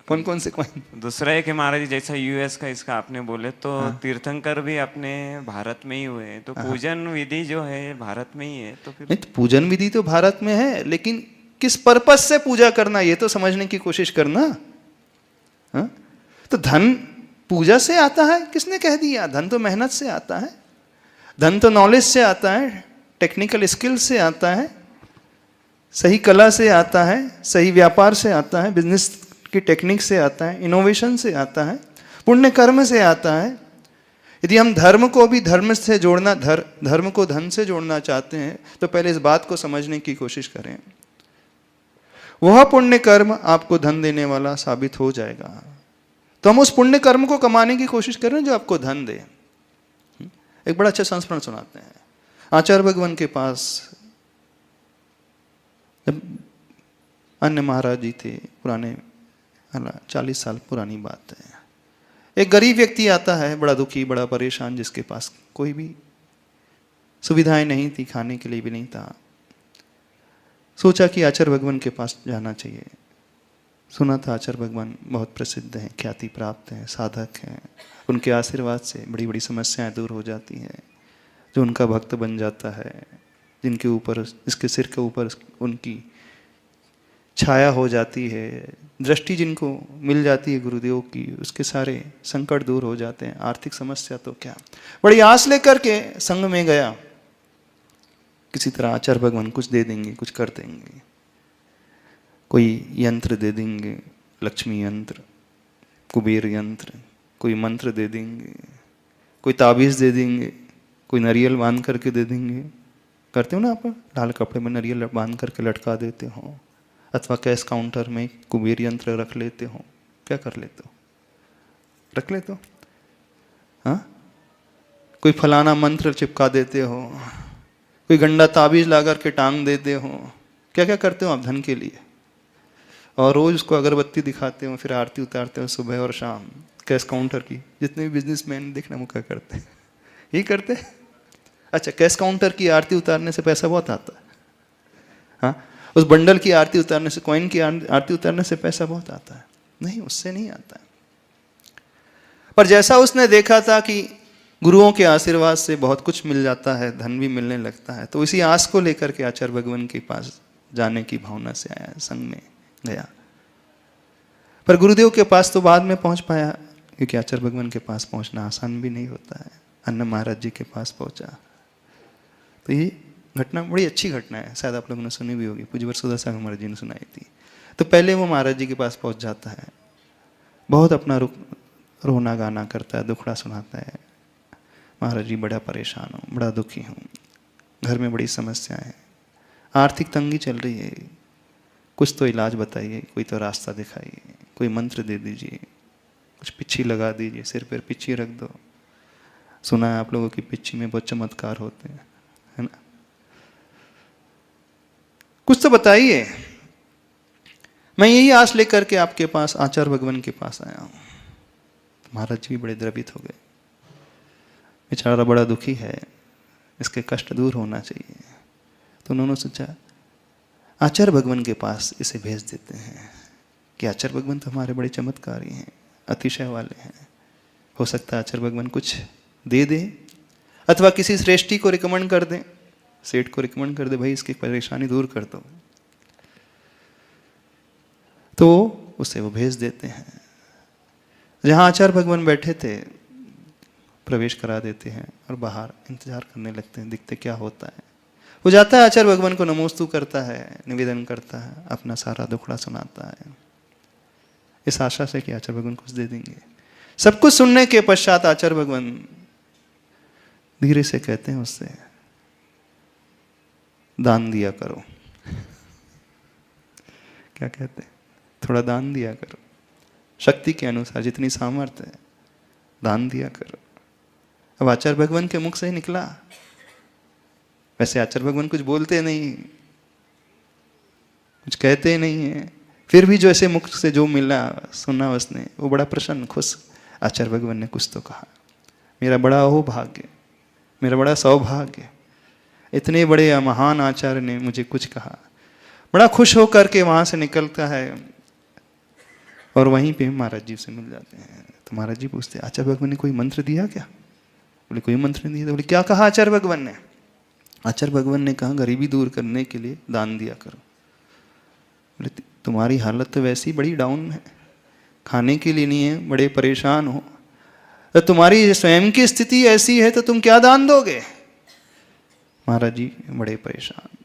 कौन कौन से कॉइन? दूसरा है कि महाराज जी जैसा यूएस का इसका आपने बोले तो तीर्थंकर भी अपने भारत में ही हुए हैं, तो पूजन विधि जो है भारत में ही है, तो फिर नहीं, तो पूजन विधि तो भारत में है, लेकिन किस पर्पज से पूजा करना ये तो समझने की कोशिश करना। हाँ? तो धन पूजा से आता है, किसने कह दिया? धन तो मेहनत से आता है, धन तो नॉलेज से आता है, टेक्निकल स्किल से आता है, सही कला से आता है, सही व्यापार से आता है, बिजनेस की टेक्निक से आता है, इनोवेशन से आता है, पुण्य कर्म से आता है। यदि हम धर्म को भी धर्म से जोड़ना, धर्म को धन से जोड़ना चाहते हैं तो पहले इस बात को समझने की कोशिश करें। वह पुण्य कर्म आपको धन देने वाला साबित हो जाएगा, तो हम उस पुण्य कर्म को कमाने की कोशिश करें जो आपको धन दे। एक बड़ा अच्छा संस्मरण सुनाते हैं। आचार्य भगवान के पास जब अन्य महाराज जी थे, पुराने 40 साल पुरानी बात है, एक गरीब व्यक्ति आता है, बड़ा दुखी, बड़ा परेशान, जिसके पास कोई भी सुविधाएं नहीं थी, खाने के लिए भी नहीं था। सोचा कि आचार्य भगवान के पास जाना चाहिए। सुना था आचार्य भगवान बहुत प्रसिद्ध हैं, ख्याति प्राप्त हैं, साधक हैं, उनके आशीर्वाद से बड़ी बड़ी समस्याएं दूर हो जाती हैं। जो उनका भक्त बन जाता है, जिनके ऊपर, जिसके सिर के ऊपर उनकी छाया हो जाती है, दृष्टि जिनको मिल जाती है गुरुदेव की, उसके सारे संकट दूर हो जाते हैं। आर्थिक समस्या तो क्या, बड़ी आस लेकर के संग में गया, किसी तरह आचार्य भगवान कुछ दे देंगे, कुछ कर देंगे, कोई यंत्र दे देंगे, लक्ष्मी यंत्र, कुबेर यंत्र, कोई मंत्र दे देंगे, कोई ताबीज दे देंगे, कोई नारियल बांध करके दे देंगे। करते हो ना आप, लाल कपड़े में नारियल बांध करके लटका देते हो, अथवा कैश काउंटर में कुबेर यंत्र रख लेते हो। क्या कर लेते हो? रख लेते हो। हाँ, कोई फलाना मंत्र चिपका देते हो, कोई गंदा ताबीज ला करके टांग देते हो। क्या क्या करते हो आप धन के लिए? और रोज उसको अगरबत्ती दिखाते हो, फिर आरती उतारते हो सुबह और शाम। कैश काउंटर की जितने भी बिजनेसमैन देखना वो क्या करते हैं, यही करते हैं। अच्छा, कैश काउंटर की आरती उतारने से पैसा बहुत आता है। हाँ, उस बंडल की आरती उतारने से, कॉइन की आरती उतारने से पैसा बहुत आता है? नहीं, उससे नहीं आता है। पर जैसा उसने देखा था कि गुरुओं के आशीर्वाद से बहुत कुछ मिल जाता है, धन भी मिलने लगता है, तो इसी आस को लेकर के आचार्य भगवान के पास जाने की भावना से आया, संग में गया। पर गुरुदेव के पास तो बाद में पहुंच पाया, क्योंकि आचार्य भगवान के पास पहुंचना आसान भी नहीं होता है। अन्य महाराज जी के पास पहुंचा। तो ये घटना बड़ी अच्छी घटना है, शायद आप लोगों ने सुनी भी होगी, पूज्यवर सुदर्शन महाराज जी ने सुनाई थी। तो पहले वो महाराज जी के पास पहुंच जाता है, बहुत अपना रोना गाना करता है, दुखड़ा सुनाता है। महाराज जी, बड़ा परेशान हूँ, बड़ा दुखी हूँ, घर में बड़ी समस्याएं हैं, आर्थिक तंगी चल रही है, कुछ तो इलाज बताइए, कोई तो रास्ता दिखाइए, कोई मंत्र दे दीजिए, कुछ पिच्छी लगा दीजिए, सिर पर पिच्छी रख दो। सुना है आप लोगों की पिच्छी में बहुत चमत्कार होते हैं, है ना? कुछ तो बताइए। मैं यही आस लेकर के आपके पास, आचार्य भगवान के पास आया हूँ। महाराज जी भी बड़े द्रवित हो गए, बेचारा बड़ा दुखी है, इसके कष्ट दूर होना चाहिए। तो उन्होंने सोचा आचार्य भगवान के पास इसे भेज देते हैं, कि आचार्य भगवान तो हमारे बड़े चमत्कारी हैं, अतिशय वाले हैं, हो सकता है आचार्य भगवान कुछ दे दे, अथवा किसी श्रेष्ठी को रिकमेंड कर दें, सेठ को रिकमेंड कर दे, भाई इसकी परेशानी दूर कर दो। तो उसे वो भेज देते हैं। जहाँ आचार्य भगवान बैठे थे प्रवेश करा देते हैं और बाहर इंतजार करने लगते हैं, दिखते क्या होता है। वो जाता है, आचार्य भगवान को नमोस्तु करता है, निवेदन करता है, अपना सारा दुखड़ा सुनाता है, इस आशा से कि आचार्य भगवान कुछ दे देंगे। सब कुछ सुनने के पश्चात आचार्य भगवान धीरे से कहते हैं उससे, दान दिया करो। क्या कहते हैं? थोड़ा दान दिया करो, शक्ति के अनुसार जितनी सामर्थ्य है दान दिया करो। अब आचार्य भगवान के मुख से ही निकला। वैसे आचार्य भगवान कुछ बोलते नहीं, कुछ कहते नहीं है, फिर भी जो ऐसे मुख से जो मिला सुना उसने, वो बड़ा प्रसन्न खुश। आचार्य भगवान ने कुछ तो कहा, मेरा बड़ा अहोभाग्य, मेरा बड़ा सौभाग्य, इतने बड़े महान आचार्य ने मुझे कुछ कहा। बड़ा खुश होकर के वहां से निकलता है और वहीं पे महाराज जी से मिल जाते हैं। तो महाराज जी पूछते, आचार्य भगवान ने कोई मंत्र दिया क्या? बोले कोई मंत्र नहीं दिया। तो बोले क्या कहा आचार्य भगवान ने? आचार्य भगवान ने कहा गरीबी दूर करने के लिए दान दिया करो। बोले तुम्हारी हालत तो वैसी बड़ी डाउन है, खाने के लिए नहीं है, बड़े परेशान हो, तो तुम्हारी स्वयं की स्थिति ऐसी है तो तुम क्या दान दोगे? महाराज जी बड़े परेशान।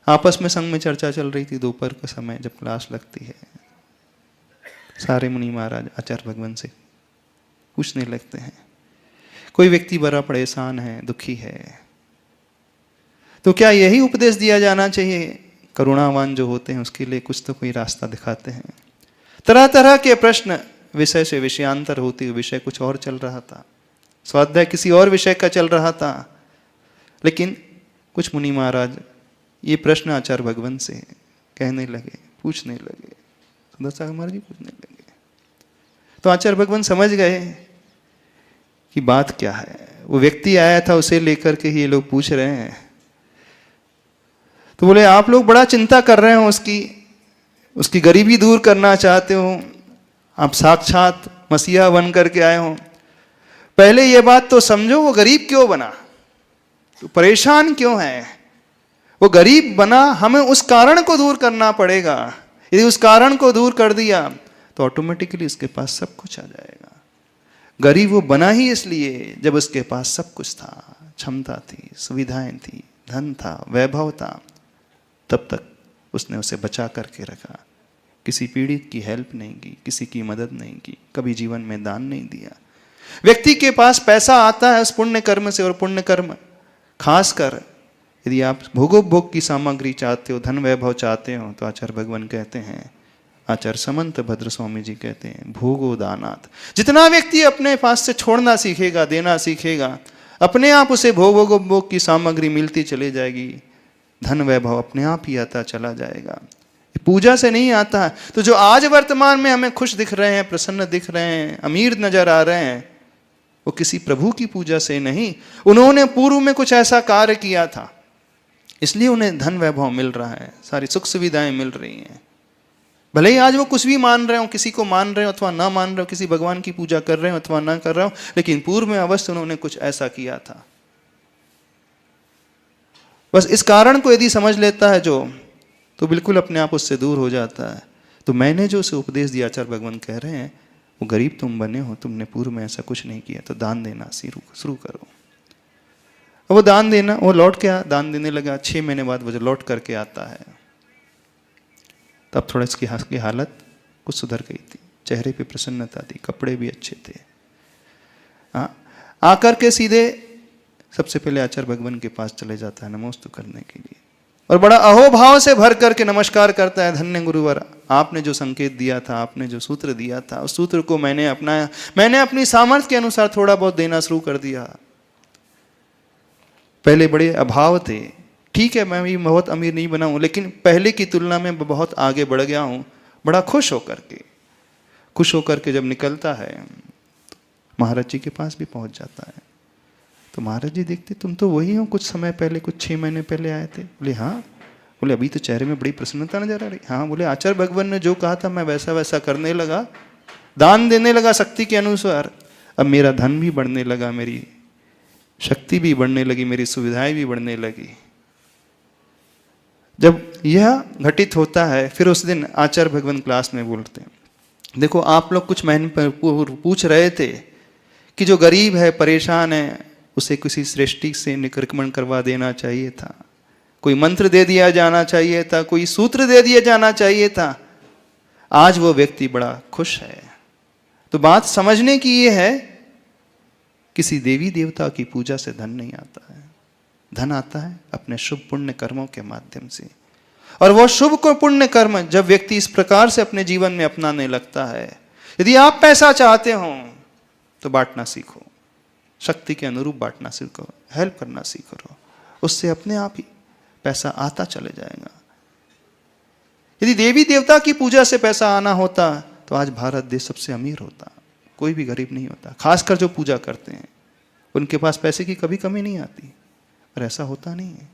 आपस में संघ में चर्चा चल रही थी, दोपहर का समय जब क्लास लगती है, सारे मुनि महाराज आचार्य भगवान से पूछने लगते हैं, कोई व्यक्ति बड़ा परेशान है, दुखी है, तो क्या यही उपदेश दिया जाना चाहिए? करुणावान जो होते हैं उसके लिए कुछ तो कोई रास्ता दिखाते हैं। तरह तरह के प्रश्न, विषय से विषयांतर होती हुई विषय कुछ और चल रहा था, स्वाध्याय किसी और विषय का चल रहा था, लेकिन कुछ मुनि महाराज ये प्रश्न आचार्य भगवान से कहने लगे, पूछने लगे। सुदर्शन महाराज जी पूछने लगे तो आचार्य भगवान समझ गए कि बात क्या है। वो व्यक्ति आया था, उसे लेकर के ही ये लोग पूछ रहे हैं। तो बोले आप लोग बड़ा चिंता कर रहे हो, उसकी गरीबी दूर करना चाहते हो, आप साक्षात मसीहा बन करके आए हो। पहले ये बात तो समझो वो गरीब क्यों बना, तो परेशान क्यों है? वो गरीब बना, हमें उस कारण को दूर करना पड़ेगा। यदि उस कारण को दूर कर दिया तो ऑटोमेटिकली उसके पास सब कुछ आ जाएगा। गरीब वो बना ही इसलिए जब उसके पास सब कुछ था, क्षमता थी, सुविधाएं थी, धन था, वैभव था, तब तक उसने उसे बचा करके रखा। किसी पीड़ित की हेल्प नहीं की, किसी की मदद नहीं की, कभी जीवन में दान नहीं दिया। व्यक्ति के पास पैसा आता है उस पुण्य कर्म से, और पुण्य कर्म खासकर यदि आप भोगोपभोग की सामग्री चाहते हो, धन वैभव चाहते हो, तो आचार्य भगवान कहते हैं, आचार्य समंत भद्र स्वामी जी कहते हैं, भोगो दानात। जितना व्यक्ति अपने पास से छोड़ना सीखेगा, देना सीखेगा, अपने आप उसे भोगोपभोग की सामग्री मिलती चली जाएगी, धन वैभव अपने आप ही आता चला जाएगा। पूजा से नहीं आता है। तो जो आज वर्तमान में हमें खुश दिख रहे हैं, प्रसन्न दिख रहे हैं, अमीर नजर आ रहे हैं, वो किसी प्रभु की पूजा से नहीं, उन्होंने पूर्व में कुछ ऐसा कार्य किया था, इसलिए उन्हें धन वैभव मिल रहा है, सारी सुख सुविधाएं मिल रही हैं। भले ही आज वो कुछ भी मान रहे हो, किसी को मान रहे हो अथवा ना मान रहे हो, किसी भगवान की पूजा कर रहे हो अथवा ना कर रहे हो, लेकिन पूर्व में अवश्य उन्होंने कुछ ऐसा किया था। बस इस कारण को यदि समझ लेता है जो, तो बिल्कुल अपने आप उससे दूर हो जाता है। तो मैंने जो उसे उपदेश दिया, आचार्य भगवान कह रहे हैं, वो गरीब तुम बने हो, तुमने पूर्व में ऐसा कुछ नहीं किया, तो दान देना शुरू करो। वो दान देना, वो लौट के दान देने लगा। 6 महीने बाद वो जो लौट करके आता है, तब थोड़ा इसकी हालत कुछ सुधर गई थी, चेहरे पे प्रसन्नता थी, कपड़े भी अच्छे थे। आकर के सीधे सबसे पहले आचार्य भगवान के पास चले जाता है नमोस्तु करने के लिए, और बड़ा अहोभाव से भर करके नमस्कार करता है। धन्य गुरुवर, आपने जो संकेत दिया था, आपने जो सूत्र दिया था, उस सूत्र को मैंने अपनाया, मैंने अपनी सामर्थ्य के अनुसार थोड़ा बहुत देना शुरू कर दिया। पहले बड़े अभाव थे, ठीक है, मैं भी बहुत अमीर नहीं बना हूं, लेकिन पहले की तुलना में बहुत आगे बढ़ गया हूं। बड़ा खुश होकर के जब निकलता है, महाराज जी के पास भी पहुंच जाता है। तो महाराज जी देखते, तुम तो वही हो कुछ समय पहले, कुछ 6 महीने पहले आए थे। बोले हाँ। बोले अभी तो चेहरे में बड़ी प्रसन्नता नजर आ रही। हाँ। बोले आचार्य भगवान ने जो कहा था मैं वैसा वैसा करने लगा, दान देने लगा शक्ति के अनुसार। अब मेरा धन भी बढ़ने लगा, मेरी शक्ति भी बढ़ने लगी, मेरी सुविधाएं भी बढ़ने लगी। जब यह घटित होता है, फिर उस दिन आचार्य भगवान क्लास में बोलते हैं, देखो आप लोग कुछ महीने पर पूछ रहे थे कि जो गरीब है, परेशान है, उसे किसी सृष्टि से निक्रमण करवा देना चाहिए था, कोई मंत्र दे दिया जाना चाहिए था, कोई सूत्र दे दिया जाना चाहिए था। आज वो व्यक्ति बड़ा खुश है। तो बात समझने की ये है, किसी देवी देवता की पूजा से धन नहीं आता है, धन आता है अपने शुभ पुण्य कर्मों के माध्यम से। और वो शुभ को पुण्य कर्म जब व्यक्ति इस प्रकार से अपने जीवन में अपनाने लगता है, यदि आप पैसा चाहते हो तो बांटना सीखो, शक्ति के अनुरूप बांटना सीखो, हेल्प करना सीखो, उससे अपने आप ही पैसा आता चले जाएगा। यदि देवी देवता की पूजा से पैसा आना होता तो आज भारत देश सबसे अमीर होता, कोई भी गरीब नहीं होता। खासकर जो पूजा करते हैं उनके पास पैसे की कभी कमी नहीं आती, पर ऐसा होता नहीं है।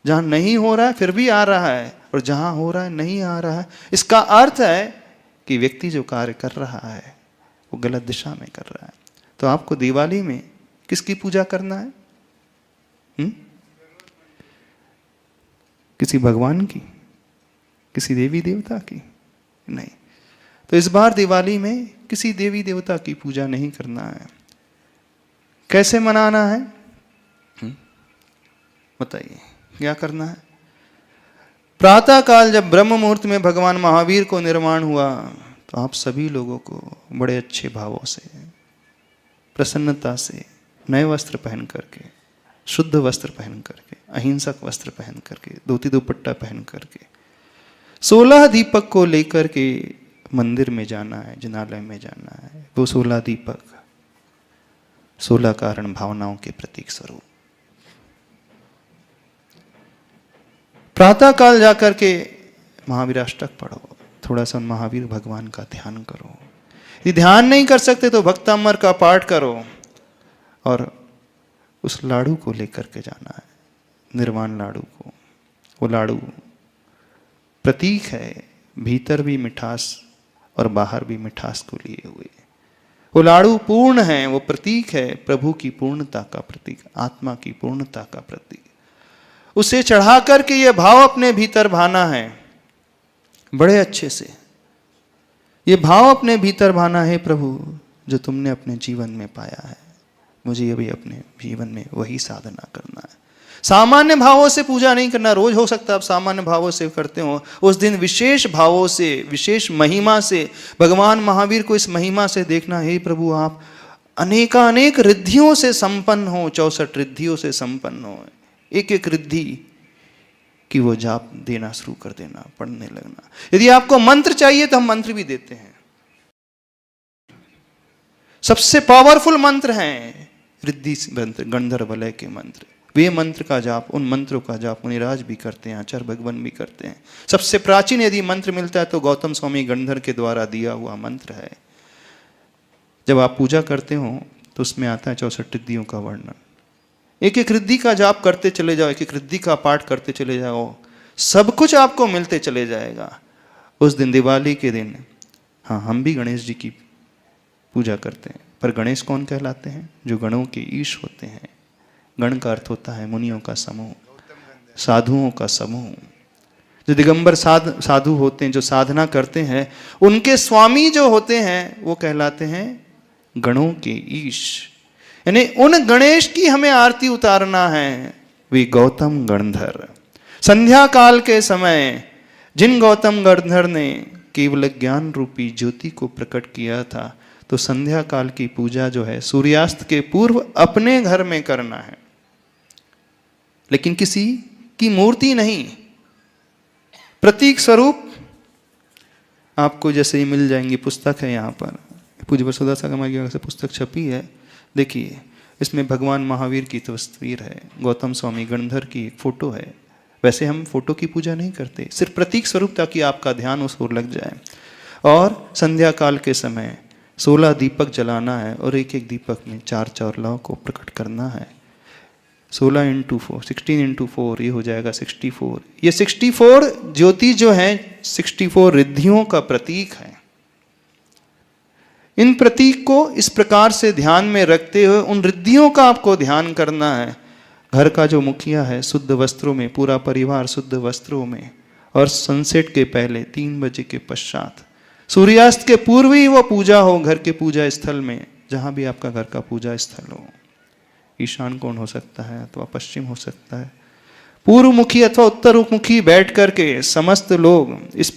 जहां नहीं हो रहा है फिर भी आ रहा है, और जहां हो रहा है नहीं आ रहा है, इसका अर्थ है कि व्यक्ति जो कार्य कर रहा है वो गलत दिशा में कर रहा है। तो आपको दिवाली में किसकी पूजा करना है? किसी भगवान की, किसी देवी देवता की नहीं। तो इस बार दिवाली में किसी देवी देवता की पूजा नहीं करना है। कैसे मनाना है बताइए, क्या करना है? प्रातः काल जब ब्रह्म मुहूर्त में भगवान महावीर को निर्माण हुआ तो आप सभी लोगों को बड़े अच्छे भावों से, प्रसन्नता से नए वस्त्र पहन करके, शुद्ध वस्त्र पहन करके, अहिंसक वस्त्र पहन करके, धोती दुपट्टा पहन करके 16 दीपक को लेकर के मंदिर में जाना है, जिनालय में जाना है। वो 16 दीपक 16 कारण भावनाओं के प्रतीक स्वरूप। प्रातः काल जाकर के महावीर अष्टक पढ़ो, थोड़ा सा महावीर भगवान का ध्यान करो। यदि ध्यान नहीं कर सकते तो भक्तामर का पाठ करो, और उस लाडू को लेकर के जाना है, निर्वाण लाडू को। वो लाडू प्रतीक है, भीतर भी मिठास और बाहर भी मिठास को लिए हुए। वो लाडू पूर्ण है, वो प्रतीक है प्रभु की पूर्णता का प्रतीक, आत्मा की पूर्णता का प्रतीक। उसे चढ़ा करके ये भाव अपने भीतर भाना है बड़े अच्छे से। ये भाव अपने भीतर भाना है, प्रभु जो तुमने अपने जीवन में पाया है, मुझे अभी अपने जीवन में वही साधना करना है। सामान्य भावों से पूजा नहीं करना। रोज हो सकता है आप सामान्य भावों से करते हो, उस दिन विशेष भावों से, विशेष महिमा से भगवान महावीर को इस महिमा से देखना, हे प्रभु आप अनेकानेक रिद्धियों से संपन्न हो, 64 रिद्धियों से संपन्न हो। एक एक रिद्धि की वो जाप देना शुरू कर देना, पढ़ने लगना। यदि आपको मंत्र चाहिए तो हम मंत्र भी देते हैं। सबसे पावरफुल मंत्र हैं रिद्धि मंत्र, गंधर्व वलय के मंत्र। वे मंत्र का जाप, उन मंत्रों का जाप मुनिराज भी करते हैं, आचार्य भगवान भी करते हैं। सबसे प्राचीन यदि मंत्र मिलता है तो गौतम स्वामी गंधर के द्वारा दिया हुआ मंत्र है। जब आप पूजा करते हो तो उसमें आता है 64 रिद्धियों का वर्णन। एक एक रिद्धि का जाप करते चले जाओ, एक एक रिद्धि का पाठ करते चले जाओ, सब कुछ आपको मिलते चले जाएगा। उस दिन, दिवाली के दिन, हाँ हम भी गणेश जी की पूजा करते हैं, पर गणेश कौन कहलाते हैं? जो गणों के ईश होते हैं। गण का अर्थ होता है मुनियों का समूह, साधुओं का समूह। जो दिगंबर साधु होते हैं, जो साधना करते हैं, उनके स्वामी जो होते हैं वो कहलाते हैं गणों के ईश। यानी उन गणेश की हमें आरती उतारना है, वे गौतम गणधर। संध्या काल के समय जिन गौतम गणधर ने केवल ज्ञान रूपी ज्योति को प्रकट किया था, तो संध्या काल की पूजा जो है सूर्यास्त के पूर्व अपने घर में करना है, लेकिन किसी की मूर्ति नहीं, प्रतीक स्वरूप। आपको जैसे ही मिल जाएंगी, पुस्तक है यहाँ पर, पूज्य वसुधा सागर की से पुस्तक छपी है, देखिए इसमें भगवान महावीर की तस्वीर है, गौतम स्वामी गणधर की एक फोटो है। वैसे हम फोटो की पूजा नहीं करते, सिर्फ प्रतीक स्वरूप, ताकि आपका ध्यान उस ओर लग जाए। और संध्या काल के समय 16 दीपक जलाना है, और एक एक दीपक में 4 चौरलाओं को प्रकट करना है। 16 × 4, 16 × 4, ये हो जाएगा 64। ये 64 ज्योति जो है 64 रिद्धियों का प्रतीक है। इन प्रतीक को इस प्रकार से ध्यान में रखते हुए उन रिद्धियों का आपको ध्यान करना है। घर का जो मुखिया है शुद्ध वस्त्रों में, पूरा परिवार शुद्ध वस्त्रों में, और सनसेट के पहले 3 बजे के पश्चात, सूर्यास्त के पूर्व ही वो पूजा हो घर के पूजा स्थल में, जहां भी आपका घर का पूजा स्थल हो। ईशान कोण हो सकता है अथवा पश्चिम हो सकता है, पूर्व मुखी अथवा उत्तर मुखी बैठ करके समस्त लोग, इस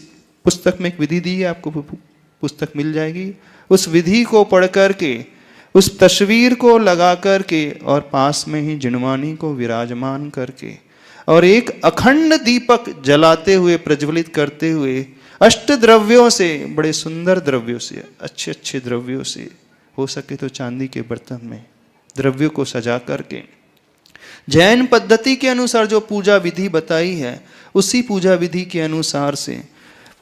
पुस्तक में एक विधि दी है, आपको पुस्तक मिल जाएगी, उस विधि को पढ़ करके, उस तस्वीर को लगा करके, और पास में ही जिनवानी को विराजमान करके, और एक अखंड दीपक जलाते हुए, प्रज्वलित करते हुए, अष्ट द्रव्यों से, बड़े सुंदर द्रव्यों से, अच्छे अच्छे द्रव्यों से, हो सके तो चांदी के बर्तन में द्रव्यों को सजा करके जैन पद्धति के अनुसार जो पूजा विधि बताई है उसी पूजा विधि के अनुसार से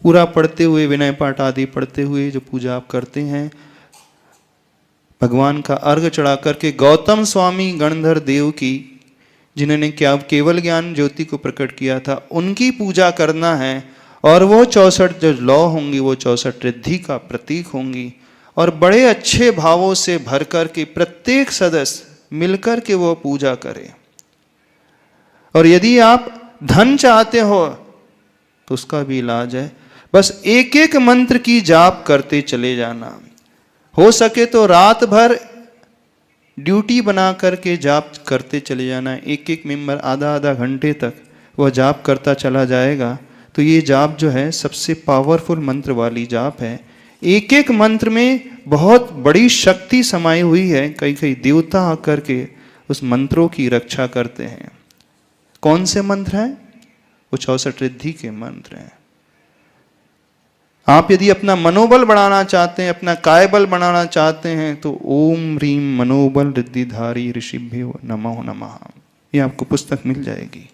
पूरा पढ़ते हुए, विनय पाठ आदि पढ़ते हुए जो पूजा आप करते हैं, भगवान का अर्घ चढ़ा करके गौतम स्वामी गणधर देव की, जिन्होंने क्या केवल ज्ञान ज्योति को प्रकट किया था, उनकी पूजा करना है। और वो 64 जो लौ होंगी वो 64 रिद्धि का प्रतीक होंगी और बड़े अच्छे भावों से भर कर के प्रत्येक सदस्य मिलकर के वो पूजा करे। और यदि आप धन चाहते हो तो उसका भी इलाज है, बस एक एक मंत्र की जाप करते चले जाना। हो सके तो रात भर ड्यूटी बना करके जाप करते चले जाना। एक एक मेंबर आधा आधा घंटे तक वह जाप करता चला जाएगा तो ये जाप जो है सबसे पावरफुल मंत्र वाली जाप है। एक एक मंत्र में बहुत बड़ी शक्ति समाई हुई है। कई कई देवता आकर के उस मंत्रों की रक्षा करते हैं। कौन से मंत्र हैं? वो 64 रिद्धि के मंत्र हैं। आप यदि अपना मनोबल बढ़ाना चाहते हैं, अपना काय बल बढ़ाना चाहते हैं तो ओम ह्रीम मनोबल रिद्धिधारी ऋषिभ्यो नमो नमः, ये आपको पुस्तक मिल जाएगी,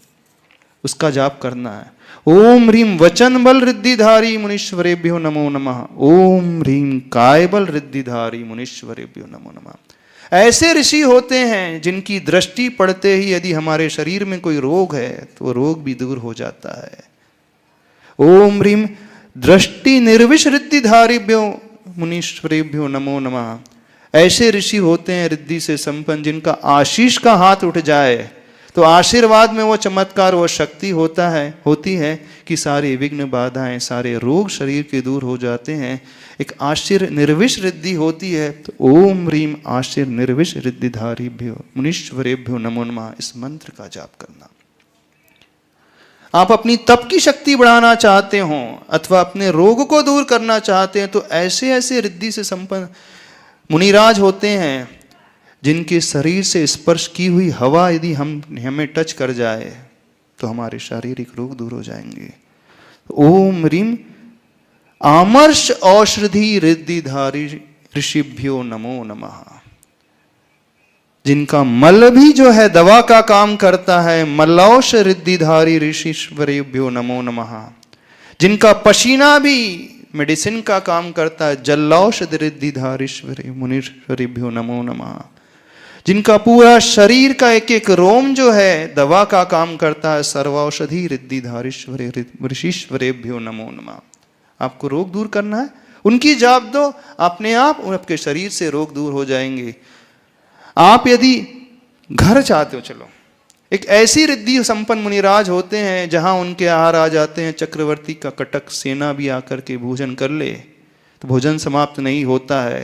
उसका जाप करना है। ओम ह्रीम वचन बल रिद्धिधारी मुनीश्वरेभ्यो नमो नमः, ओम ह्रीम काय बल रिद्धिधारी मुनीश्वरेभ्यो नमो नमः। ऐसे ऋषि होते हैं जिनकी दृष्टि पड़ते ही यदि हमारे शरीर में कोई रोग है तो रोग भी दूर हो जाता है। ओम ह्रीम दृष्टि निर्विश रिद्धिधारिभ्यो मुनीश्वरेभ्यो नमो नमः। ऐसे ऋषि होते हैं रिद्धि से संपन्न जिनका आशीष का हाथ उठ जाए तो आशीर्वाद में वो चमत्कार, वो शक्ति होती है कि सारे विघ्न बाधाएं, सारे रोग शरीर के दूर हो जाते हैं। एक आशीर निर्विश रिद्धि होती है तो ओम ह्रीम आशीर निर्विश रिद्धिधारिभ्यो मुनीश्वरेभ्यो नमो नमः, इस मंत्र का जाप करना। आप अपनी तप की शक्ति बढ़ाना चाहते हो अथवा अपने रोग को दूर करना चाहते हैं तो ऐसे ऐसे रिद्धि से संपन्न मुनिराज होते हैं जिनके शरीर से स्पर्श की हुई हवा यदि हमें टच कर जाए तो हमारे शारीरिक रोग दूर हो जाएंगे। ओम ह्रीम आमर्ष औषधि रिद्धिधारी ऋषिभ्यो नमो नमः। जिनका मल भी जो है दवा का काम करता है, मलौष रिद्धिधारी ऋषिश्वरेभ्यो नमो नमः। जिनका पसीना भी मेडिसिन का काम करता है, जलौषध रिद्धिधारीश्वरे मुनीश्वरेभ्यो नमो नमः। जिनका पूरा शरीर का एक एक रोम जो है दवा का काम करता है, सर्वौषधि रिद्धिधारीश्वरे ऋषिश्वरेभ्यो नमो नमः। आपको रोग दूर करना है, उनकी जाप दो, अपने आप आपके शरीर से रोग दूर हो जाएंगे। आप यदि घर चाहते हो, चलो एक ऐसी रिद्धि संपन्न मुनिराज होते हैं जहां उनके आहार आ जाते हैं, चक्रवर्ती का कटक सेना भी आकर के भोजन कर ले तो भोजन समाप्त नहीं होता है।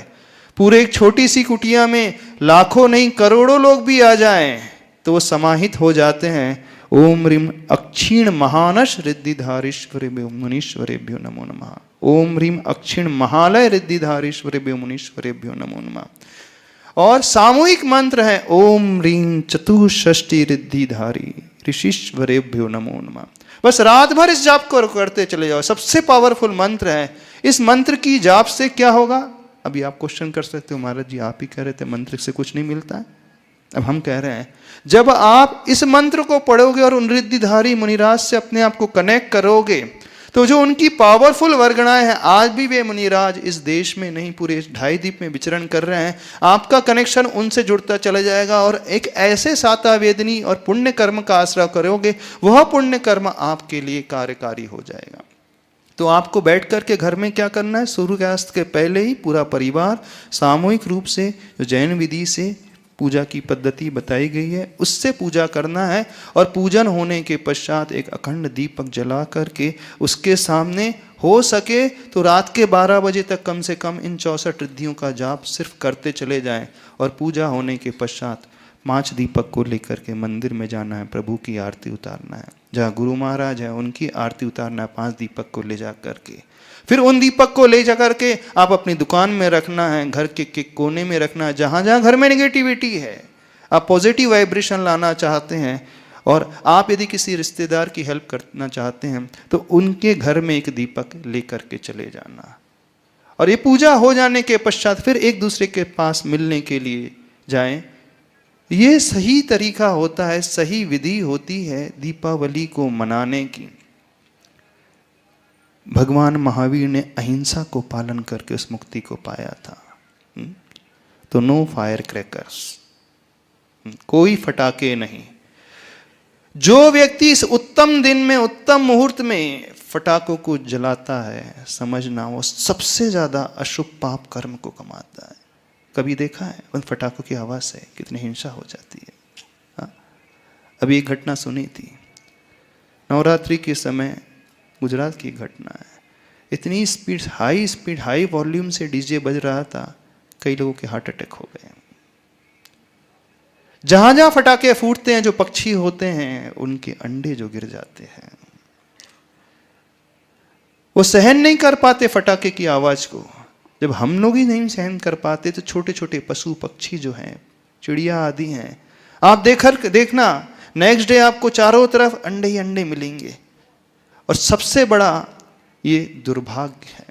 पूरे एक छोटी सी कुटिया में लाखों नहीं करोड़ों लोग भी आ जाएं तो वो समाहित हो जाते हैं। ओम ह्रीम अक्षीण महानश रिद्धिधारीश्वरेभ्यो मुनीश्वरेभ्यो नमो नमः। ओम ह्रीम अक्षीण महालय रिद्धिधारीश्वरेभ्यो मुनीश्वरेभ्यो नमो नमः। और सामूहिक मंत्र है ओम ह्रीं चतुष्षष्टि रिद्धिधारी ऋषिश्वरेभ्यो नमो नमः। बस रात भर इस जाप को करते चले जाओ, सबसे पावरफुल मंत्र है। इस मंत्र की जाप से क्या होगा? अभी आप क्वेश्चन कर सकते हो, महाराज जी आप ही कह रहे थे मंत्र से कुछ नहीं मिलता है। अब हम कह रहे हैं जब आप इस मंत्र को पढ़ोगे और उन रिद्धिधारी मुनिराज से अपने आप को कनेक्ट करोगे तो जो उनकी पावरफुल वर्गणाएं हैं, आज भी वे मुनिराज इस देश में नहीं पूरे 2.5 द्वीप में विचरण कर रहे हैं, आपका कनेक्शन उनसे जुड़ता चला जाएगा और एक ऐसे साता वेदनी और पुण्य कर्म का आश्रय करोगे, वह पुण्य कर्म आपके लिए कार्यकारी हो जाएगा। तो आपको बैठ करके घर में क्या करना है? सूर्यास्त के पहले ही पूरा परिवार सामूहिक रूप से जो जैन विधि से पूजा की पद्धति बताई गई है उससे पूजा करना है। और पूजन होने के पश्चात एक अखंड दीपक जला करके उसके सामने हो सके तो रात के 12 बजे तक कम से कम इन 64 रिद्धियों का जाप सिर्फ करते चले जाएं। और पूजा होने के पश्चात 5 दीपक को लेकर के मंदिर में जाना है, प्रभु की आरती उतारना है। जहाँ गुरु महाराज है उनकी आरती उतारना है 5 दीपक को ले जा करके। फिर उन दीपक को ले जा करके आप अपनी दुकान में रखना है, घर के कोने में रखना है, जहाँ जहाँ घर में नेगेटिविटी है, आप पॉजिटिव वाइब्रेशन लाना चाहते हैं और आप यदि किसी रिश्तेदार की हेल्प करना चाहते हैं तो उनके घर में एक दीपक लेकर के चले जाना। और ये पूजा हो जाने के पश्चात फिर एक दूसरे के पास मिलने के लिए जाएं, ये सही तरीका होता है, सही विधि होती है दीपावली को मनाने की। भगवान महावीर ने अहिंसा को पालन करके उस मुक्ति को पाया था। तो नो फायर क्रैकर्स, कोई फटाके नहीं। जो व्यक्ति इस उत्तम दिन में, उत्तम मुहूर्त में फटाकों को जलाता है, समझना वो सबसे ज्यादा अशुभ पाप कर्म को कमाता है। कभी देखा है उन फटाकों की आवाज से कितनी हिंसा हो जाती है? हाँ? अभी एक घटना सुनी थी, नवरात्रि के समय गुजरात की घटना है। इतनी स्पीड, हाई वॉल्यूम से डीजे बज रहा था, कई लोगों के हार्ट अटैक हो गए। जहां जहां फटाके फूटते हैं, जो पक्षी होते हैं उनके अंडे जो गिर जाते हैं, वो सहन नहीं कर पाते फटाके की आवाज को। जब हम लोग ही नहीं सहन कर पाते तो छोटे छोटे पशु पक्षी जो हैं, चिड़िया आदि हैं, आप देखना नेक्स्ट डे आपको चारों तरफ अंडे ही अंडे मिलेंगे। और सबसे बड़ा ये दुर्भाग्य है,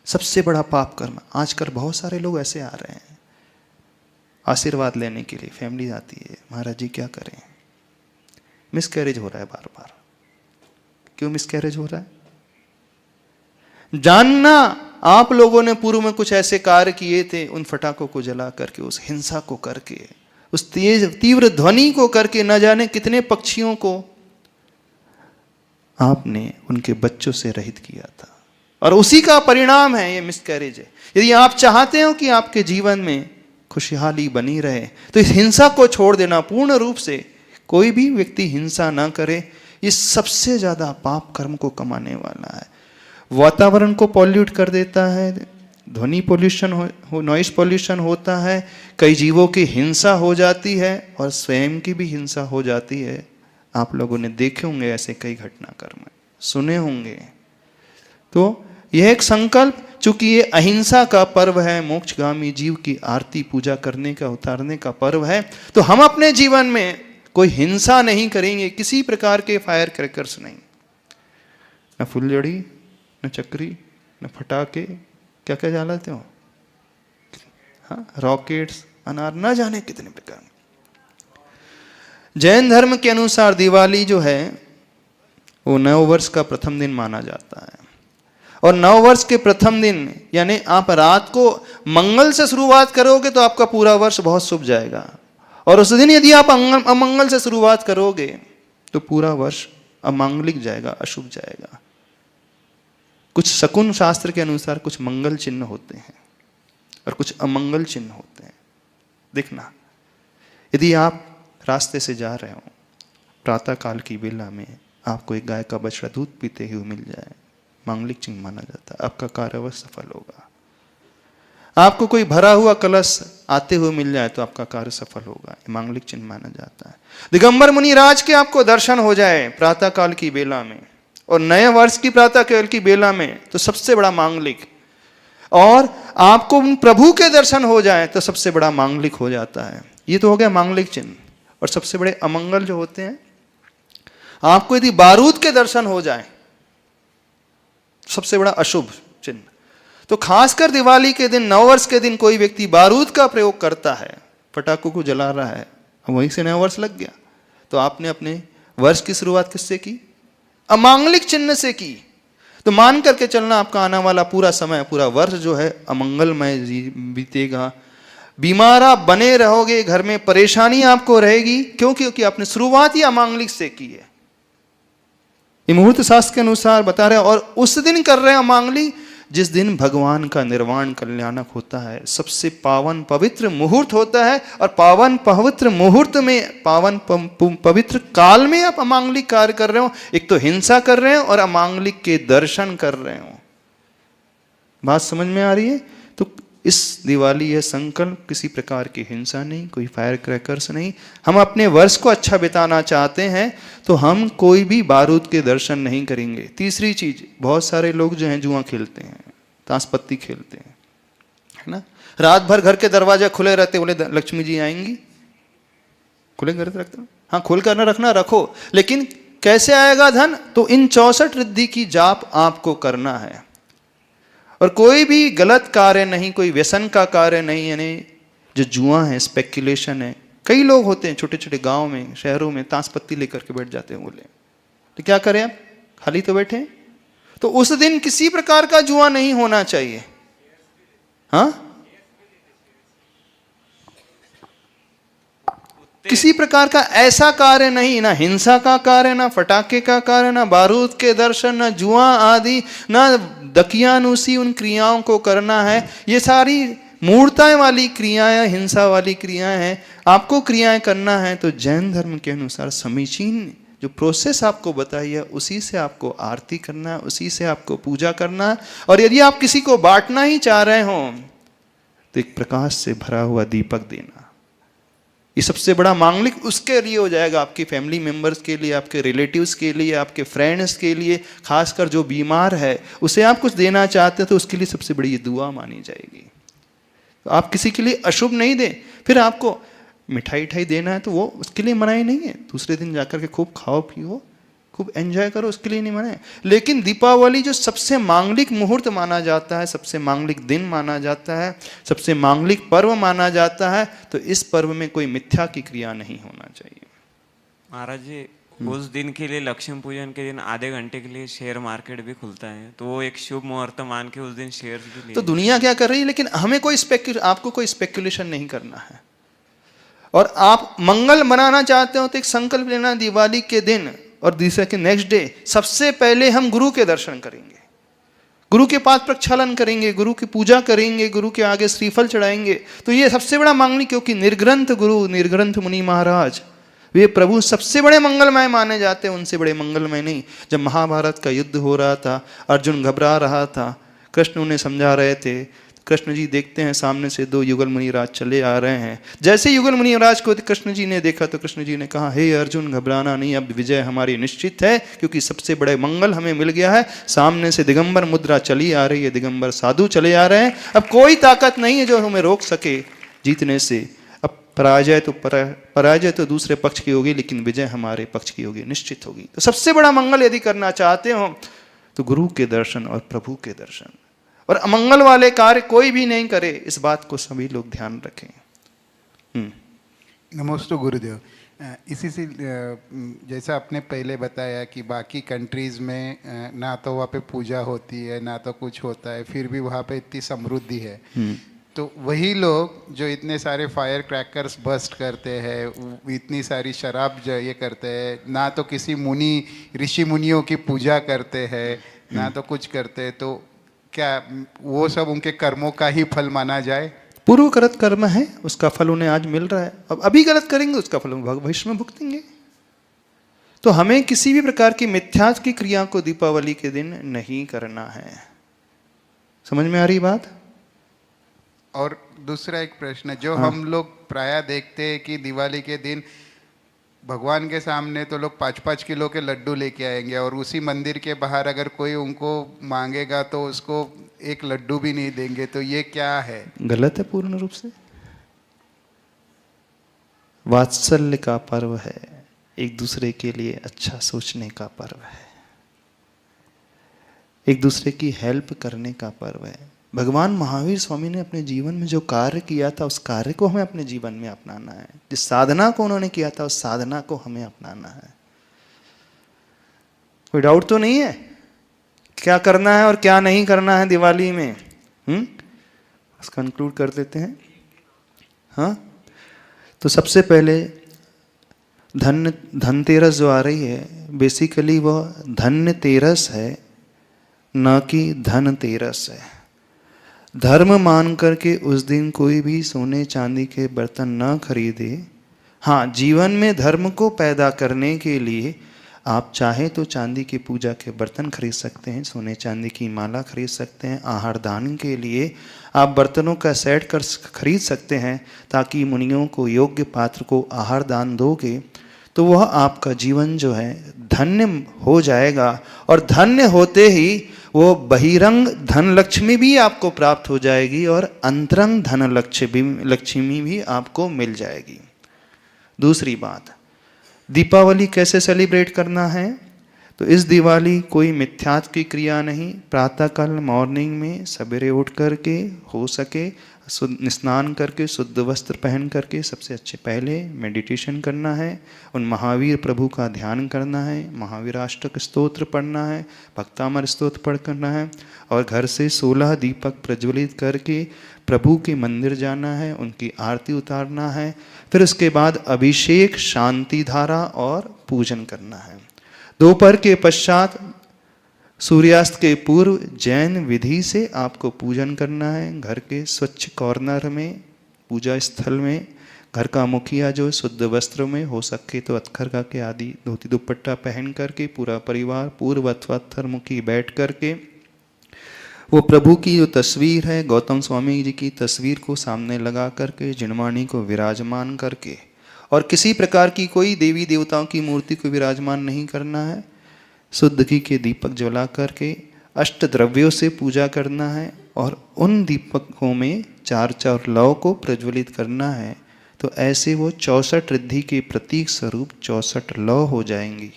सबसे बड़ा पाप कर्म। आजकल बहुत सारे लोग ऐसे आ रहे हैं आशीर्वाद लेने के लिए, फैमिली आती है, महाराज जी क्या करें, मिसकैरेज हो रहा है बार बार। क्यों मिसकैरेज हो रहा है? जानना, आप लोगों ने पूर्व में कुछ ऐसे कार्य किए थे, उन फटाकों को जला करके, उस हिंसा को करके, उस तीव्र ध्वनि को करके, न जाने कितने पक्षियों को आपने उनके बच्चों से रहित किया था। और उसी का परिणाम है ये मिसकैरेज है। यदि आप चाहते हो कि आपके जीवन में खुशहाली बनी रहे तो इस हिंसा को छोड़ देना पूर्ण रूप से। कोई भी व्यक्ति हिंसा ना करे, ये सबसे ज्यादा पाप कर्म को कमाने वाला है। वातावरण को पॉल्यूट कर देता है, ध्वनि पोल्यूशन हो नॉइस पोल्यूशन होता है, कई जीवों की हिंसा हो जाती है और स्वयं की भी हिंसा हो जाती है। आप लोगों ने देखे होंगे ऐसे कई घटनाक्रम, सुने होंगे। तो यह एक संकल्प, चूंकि ये अहिंसा का पर्व है, मोक्षगामी जीव की आरती पूजा करने का, उतारने का पर्व है, तो हम अपने जीवन में कोई हिंसा नहीं करेंगे, किसी प्रकार के फायर क्रैकर्स नहीं, न फुलझड़ी, न चक्री, न फटाके, क्या क्या जलाते हो, हाँ, रॉकेट्स, अनार, न जाने कितने प्रकार। जैन धर्म के अनुसार दिवाली जो है वो नव वर्ष का प्रथम दिन माना जाता है। और नव वर्ष के प्रथम दिन यानी आप रात को मंगल से शुरुआत करोगे तो आपका पूरा वर्ष बहुत शुभ जाएगा। और उस दिन यदि आप अमंगल से शुरुआत करोगे तो पूरा वर्ष अमांगलिक जाएगा, अशुभ जाएगा। कुछ शकुन शास्त्र के अनुसार कुछ मंगल चिन्ह होते हैं और कुछ अमंगल चिन्ह होते हैं। देखना, यदि आप रास्ते से जा रहे हो, प्रातः काल की बेला में आपको एक गाय का बछड़ा दूध पीते हुए मिल जाए, मांगलिक चिन्ह माना जाता है, आपका कार्य अवश्य सफल होगा। आपको कोई भरा हुआ कलश आते हुए मिल जाए तो आपका कार्य सफल होगा, मांगलिक चिन्ह माना जाता है। दिगंबर मुनि राज के आपको दर्शन हो जाए प्रातः काल की बेला में और नए वर्ष की प्रातः काल की बेला में तो सबसे बड़ा मांगलिक। और आपको प्रभु के दर्शन हो जाए तो सबसे बड़ा मांगलिक हो जाता है। ये तो हो गया मांगलिक चिन्ह। और सबसे बड़े अमंगल जो होते हैं, आपको यदि बारूद के दर्शन हो जाए, सबसे बड़ा अशुभ चिन्ह। तो खासकर दिवाली के दिन, नववर्ष के दिन कोई व्यक्ति बारूद का प्रयोग करता है, पटाखों को जला रहा है, वहीं से नया वर्ष लग गया, तो आपने अपने वर्ष की शुरुआत किससे की? अमांगलिक चिन्ह से की। तो मान करके चलना, आपका आने वाला पूरा समय, पूरा वर्ष जो है अमंगलमय बीतेगा। बीमार आप बने रहोगे, घर में परेशानी आपको रहेगी। क्योंकि आपने शुरुआत ही अमांगलिक से की है। ये मुहूर्त शास्त्र के अनुसार बता रहे हैं। और उस दिन कर रहे हैं अमांगलिक जिस दिन भगवान का निर्वाण कल्याणक होता है, सबसे पावन पवित्र मुहूर्त होता है। और पावन पवित्र मुहूर्त में, पावन पवित्र काल में आप अमांगलिक कार्य कर रहे हो। एक तो हिंसा कर रहे हो और अमांगलिक के दर्शन कर रहे हो। बात समझ में आ रही है? तो इस दिवाली यह संकल्प, किसी प्रकार की हिंसा नहीं, कोई फायर क्रैकर्स नहीं। हम अपने वर्ष को अच्छा बिताना चाहते हैं तो हम कोई भी बारूद के दर्शन नहीं करेंगे। तीसरी चीज, बहुत सारे लोग जो हैं जुआ खेलते हैं, ताश पत्ती खेलते हैं, है ना। रात भर घर के दरवाजा खुले रहते, बोले लक्ष्मी जी आएंगी, खुले घर रखते, हाँ खोल कर रखना, रखो। लेकिन कैसे आएगा धन? तो इन 64 रिद्धि की जाप आपको करना है। और कोई भी गलत कार्य नहीं, कोई व्यसन का कार्य नहीं, यानी जो जुआ है, स्पेक्युलेशन है, कई लोग होते हैं छोटे छोटे गांव में, शहरों में, ताश पत्ती लेकर के बैठ जाते हैं बोले, तो क्या करें आप, खाली तो बैठे हैं। तो उस दिन किसी प्रकार का जुआ नहीं होना चाहिए। हाँ, किसी प्रकार का ऐसा कार्य नहीं, ना हिंसा का कार्य, ना फटाके का कार्य, ना बारूद के दर्शन, ना जुआ आदि, ना दकियानुसी उन क्रियाओं को करना है। ये सारी मूर्ताएं वाली क्रियाएं, हिंसा वाली क्रियाएं हैं। आपको क्रियाएं करना है तो जैन धर्म के अनुसार समीचीन जो प्रोसेस आपको बताई है उसी से आपको आरती करना है, उसी से आपको पूजा करना है। और यदि आप किसी को बांटना ही चाह रहे हो तो एक प्रकाश से भरा हुआ दीपक देना, ये सबसे बड़ा मांगलिक उसके लिए हो जाएगा, आपके फैमिली मेंबर्स के लिए, आपके रिलेटिव्स के लिए, आपके फ्रेंड्स के लिए, खासकर जो बीमार है उसे आप कुछ देना चाहते हो तो उसके लिए सबसे बड़ी ये दुआ मानी जाएगी। तो आप किसी के लिए अशुभ नहीं दें। फिर आपको मिठाई ठाई देना है तो वो उसके लिए मनाही नहीं है, दूसरे दिन जाकर के खूब खाओ पियो, खूब एंजॉय करो, उसके लिए नहीं मनाए। लेकिन दीपावली जो सबसे मांगलिक मुहूर्त माना जाता है, सबसे मांगलिक दिन माना जाता है, सबसे मांगलिक पर्व माना जाता है, तो इस पर्व में कोई मिथ्या की क्रिया नहीं होना चाहिए। महाराज जी, उस दिन के लिए, लक्ष्मी पूजन के दिन आधे घंटे के लिए शेयर मार्केट भी खुलता है, तो वो एक शुभ मुहूर्त मान के उस दिन शेयर भी लिए। तो दुनिया क्या कर रही है, लेकिन हमें कोई आपको कोई स्पेकुलेशन नहीं करना है। और आप मंगल मनाना चाहते हो तो एक संकल्प लेना, दिवाली के दिन और दूसरे के नेक्स्ट डे सबसे पहले हम गुरु के दर्शन करेंगे, गुरु के पाद प्रक्षालन करेंगे, गुरु की पूजा करेंगे, गुरु के आगे श्रीफल चढ़ाएंगे। तो ये सबसे बड़ा मांगनी, क्योंकि निर्ग्रंथ गुरु, निर्ग्रंथ मुनि महाराज, वे प्रभु सबसे बड़े मंगलमय माने जाते हैं, उनसे बड़े मंगलमय नहीं। जब महाभारत का युद्ध हो रहा था, अर्जुन घबरा रहा था, कृष्ण उन्हें समझा रहे थे, कृष्ण जी देखते हैं सामने से 2 युगल मुनिराज चले आ रहे हैं। जैसे युगल मुनिराज को कृष्ण जी ने देखा तो कृष्ण जी ने कहा, हे अर्जुन घबराना नहीं, अब विजय हमारी निश्चित है, क्योंकि सबसे बड़े मंगल हमें मिल गया है। सामने से दिगंबर मुद्रा चली आ रही है, दिगंबर साधु चले आ रहे हैं, अब कोई ताकत नहीं है जो हमें रोक सके जीतने से। अब पराजय तो दूसरे पक्ष की होगी, लेकिन विजय हमारे पक्ष की होगी, निश्चित होगी। तो सबसे बड़ा मंगल यदि करना चाहते हो तो गुरु के दर्शन और प्रभु के दर्शन, और अमंगल वाले कार्य कोई भी नहीं करे, इस बात को सभी लोग ध्यान रखें। नमस्ते गुरुदेव। इसी से जैसा आपने पहले बताया कि बाकी कंट्रीज़ में ना तो वहाँ पे पूजा होती है, ना तो कुछ होता है, फिर भी वहाँ पे इतनी समृद्धि है। तो वही लोग जो इतने सारे फायर क्रैकर्स बस्ट करते हैं, इतनी सारी शराब जो ये करते हैं, ना तो किसी मुनि ऋषि मुनियों की पूजा करते हैं, ना तो कुछ करते हैं, तो क्या वो सब उनके कर्मों का ही फल माना जाए? पूर्व करत कर्म है, उसका फल उन्हें आज मिल रहा है, अब अभी गलत करेंगे उसका फल भविष्य में भुगतेंगे। तो हमें किसी भी प्रकार की मिथ्या की क्रिया को दीपावली के दिन नहीं करना है। समझ में आ रही बात? और दूसरा एक प्रश्न, जो हम लोग प्रायः देखते हैं कि दिवाली के दिन भगवान के सामने तो लोग 5-5 किलो के लड्डू लेके आएंगे, और उसी मंदिर के बाहर अगर कोई उनको मांगेगा तो उसको एक लड्डू भी नहीं देंगे, तो ये क्या है? गलत है पूर्ण रूप से। वात्सल्य का पर्व है, एक दूसरे के लिए अच्छा सोचने का पर्व है, एक दूसरे की हेल्प करने का पर्व है। भगवान महावीर स्वामी ने अपने जीवन में जो कार्य किया था उस कार्य को हमें अपने जीवन में अपनाना है। जिस साधना को उन्होंने किया था उस साधना को हमें अपनाना है। कोई डाउट तो नहीं है क्या करना है और क्या नहीं करना है दिवाली में? उसको कंक्लूड कर देते हैं। हाँ, तो सबसे पहले धनतेरस जो आ रही है, बेसिकली वह धन्य तेरस है, न कि धनतेरस है। धर्म मान करके उस दिन कोई भी सोने चांदी के बर्तन न खरीदे। हाँ, जीवन में धर्म को पैदा करने के लिए आप चाहे तो चांदी की पूजा के बर्तन खरीद सकते हैं, सोने चांदी की माला खरीद सकते हैं, आहार दान के लिए आप बर्तनों का सेट खरीद सकते हैं, ताकि मुनियों को योग्य पात्र को आहार दान दोगे तो वह आपका जीवन जो है धन्य हो जाएगा। और धन्य होते ही वो बहिरंग धन लक्ष्मी भी आपको प्राप्त हो जाएगी और अंतरंग धन लक्ष्मी भी आपको मिल जाएगी। दूसरी बात, दीपावली कैसे सेलिब्रेट करना है? तो इस दिवाली कोई मिथ्यात्व की क्रिया नहीं, प्रातःकाल मॉर्निंग में सवेरे उठ करके हो सके स्नान करके शुद्ध वस्त्र पहन करके सबसे अच्छे पहले मेडिटेशन करना है, उन महावीर प्रभु का ध्यान करना है, महावीराष्टक स्तोत्र पढ़ना है, भक्तामर स्तोत्र पढ़ करना है, और घर से 16 दीपक प्रज्वलित करके प्रभु के मंदिर जाना है, उनकी आरती उतारना है। फिर उसके बाद अभिषेक, शांति धारा और पूजन करना है। दोपहर के पश्चात सूर्यास्त के पूर्व जैन विधि से आपको पूजन करना है। घर के स्वच्छ कॉर्नर में, पूजा स्थल में, घर का मुखिया जो शुद्ध वस्त्र में हो सके तो अतखरका के आदि धोती दुपट्टा पहन करके पूरा परिवार पूर्व अथवा उत्तरमुखी बैठ करके वो प्रभु की जो तस्वीर है गौतम स्वामी जी की तस्वीर को सामने लगा करके जिनवाणी को विराजमान करके, और किसी प्रकार की कोई देवी देवताओं की मूर्ति को विराजमान नहीं करना है, शुद्ध घी के दीपक जला करके अष्ट द्रव्यों से पूजा करना है, और उन दीपकों में 4 लौ को प्रज्वलित करना है। तो ऐसे वो 64 रिद्धि के प्रतीक स्वरूप 64 लौ हो जाएंगी,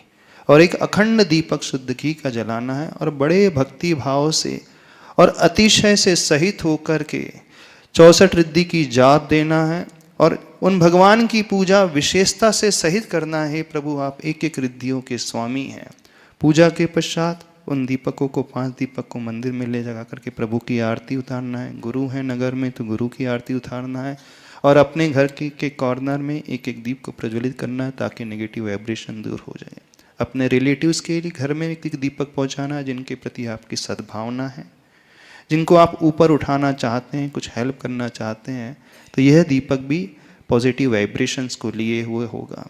और एक अखंड दीपक शुद्ध घी का जलाना है, और बड़े भक्ति भाव से और अतिशय से सहित होकर के 64 रिद्धि की जाप देना है, और उन भगवान की पूजा विशेषता से सहित करना है। प्रभु आप एक एक रिद्धियों के स्वामी हैं। पूजा के पश्चात उन दीपकों को 5 दीपक को मंदिर में ले जा करके प्रभु की आरती उतारना है। गुरु है नगर में तो गुरु की आरती उतारना है, और अपने घर के कॉर्नर में एक एक दीप को प्रज्वलित करना है ताकि नेगेटिव वाइब्रेशन दूर हो जाए। अपने रिलेटिव्स के लिए घर में एक दीपक पहुंचाना है जिनके प्रति आपकी सद्भावना है, जिनको आप ऊपर उठाना चाहते हैं, कुछ हेल्प करना चाहते हैं, तो यह दीपक भी पॉजिटिव वाइब्रेशंस को लिए हुए होगा।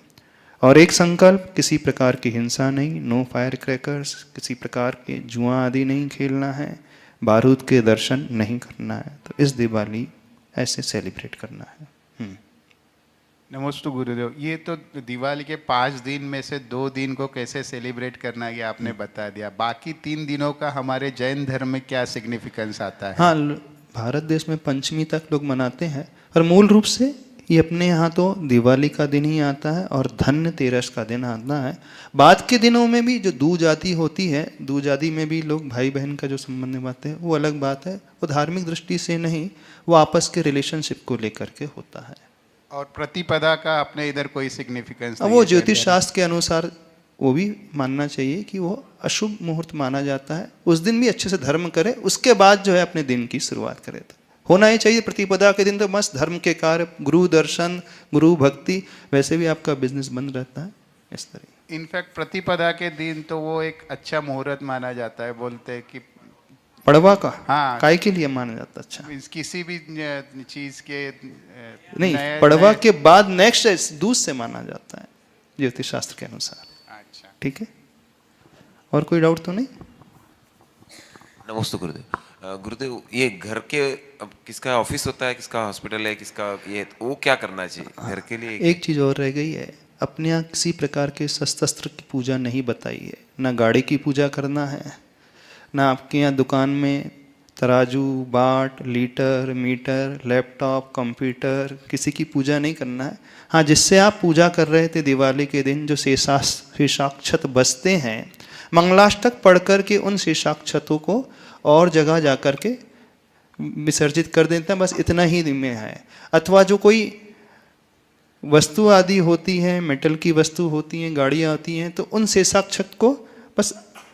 और एक संकल्प, किसी प्रकार की हिंसा नहीं, नो फायर क्रैकर्स, किसी प्रकार के जुआ आदि नहीं खेलना है, बारूद के दर्शन नहीं करना है। तो इस दिवाली ऐसे सेलिब्रेट करना है। नमस्ते गुरुदेव। ये तो दिवाली के 5 दिन में से 2 दिन को कैसे सेलिब्रेट करना है ये आपने बता दिया, बाकी 3 दिनों का हमारे जैन धर्म में क्या सिग्निफिकेंस आता है? हाँ, भारत देश में पंचमी तक लोग मनाते हैं, और मूल रूप से ये अपने यहाँ तो दिवाली का दिन ही आता है और धनतेरस का दिन आता है। बाद के दिनों में भी जो दूज आदि होती है, दूज आदि में भी लोग भाई बहन का जो संबंध निभाते हैं वो अलग बात है, वो धार्मिक दृष्टि से नहीं, वो आपस के रिलेशनशिप को लेकर के होता है। और प्रतिपदा का अपने इधर कोई सिग्निफिकेंस? वो ज्योतिष शास्त्र के अनुसार वो भी मानना चाहिए कि वो अशुभ मुहूर्त माना जाता है। उस दिन भी अच्छे से धर्म करे, उसके बाद जो है अपने दिन की शुरुआत करे। तो होना ही चाहिए प्रतिपदा के दिन तो मस्त धर्म के कार्य, गुरु दर्शन, गुरु भक्ति, वैसे भी आपका बिजनेस बंद रहता है इस तरह। इनफैक्ट प्रतिपदा के दिन तो वो एक अच्छा मुहूर्त माना जाता है, बोलते हैं कि पड़वा का। हाँ, काय के लिए माना जाता? अच्छा, किसी भी चीज के नहीं, पड़वा के बाद नेक्स्ट दूज से माना जाता है ज्योतिष शास्त्र के अनुसार। अच्छा, ठीक है, और कोई डाउट तो नहीं? नमस्ते गुरुदेव। गुरुदेव, ये घर के, अब किसका ऑफिस होता है, किसका हॉस्पिटल है, किसका ये, वो क्या करना चाहिए घर के लिए? एक चीज और रह गई है, अपने यहाँ किसी प्रकार के शस्त्र की पूजा नहीं बताई है, ना गाड़ी की पूजा करना है, ना आपके यहाँ दुकान में तराजू, बाट, लीटर, मीटर, लैपटॉप, कंप्यूटर, किसी की पूजा नहीं करना है। हाँ, जिससे आप पूजा कर रहे थे दिवाली के दिन, जो शेषाक्षत बचते हैं, मंगलाष्टक पढ़ कर के उन शेषाक्षतों को और जगह जा कर के विसर्जित कर देते हैं, बस इतना ही में है। अथवा जो कोई वस्तु आदि होती है, मेटल की वस्तु होती हैं, गाड़ियाँ होती हैं, तो उन शेषाक्षत को बस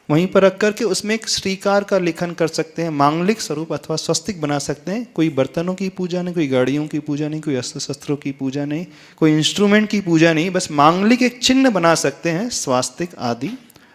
वहीं पर रख करके उसमें एक श्रीकार का लेखन कर सकते हैं, मांगलिक स्वरूप अथवा स्वस्तिक बना सकते हैं। कोई बर्तनों की पूजा नहीं, कोई गाड़ियों की पूजा नहीं, कोई अस्त्र शस्त्रों की पूजा नहीं, कोई इंस्ट्रूमेंट की पूजा नहीं, बस मांगलिक एक चिन्ह बना सकते हैं, स्वास्तिक आदि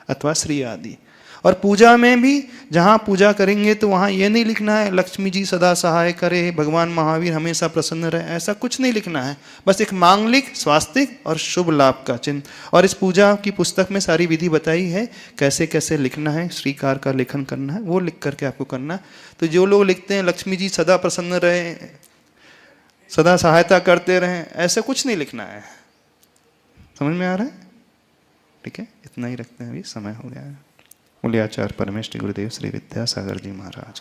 अथवा श्री आदि। और पूजा में भी जहाँ पूजा करेंगे तो वहाँ ये नहीं लिखना है लक्ष्मी जी सदा सहाय करे, भगवान महावीर हमेशा प्रसन्न रहे, ऐसा कुछ नहीं लिखना है, बस एक मांगलिक, स्वास्तिक और शुभ लाभ का चिन्ह। और इस पूजा की पुस्तक में सारी विधि बताई है कैसे कैसे लिखना है, श्रीकार का लेखन करना है, वो लिख करके आपको करना है। तो जो लोग लिखते हैं लक्ष्मी जी सदा प्रसन्न रहे, सदा सहायता करते रहें, ऐसा कुछ नहीं लिखना है। समझ में आ रहा है? ठीक है, इतना ही रखते हैं, अभी समय हो गया है। मूल्याचार्य परमेष्टि गुरुदेव श्री विद्यासागर जी महाराज।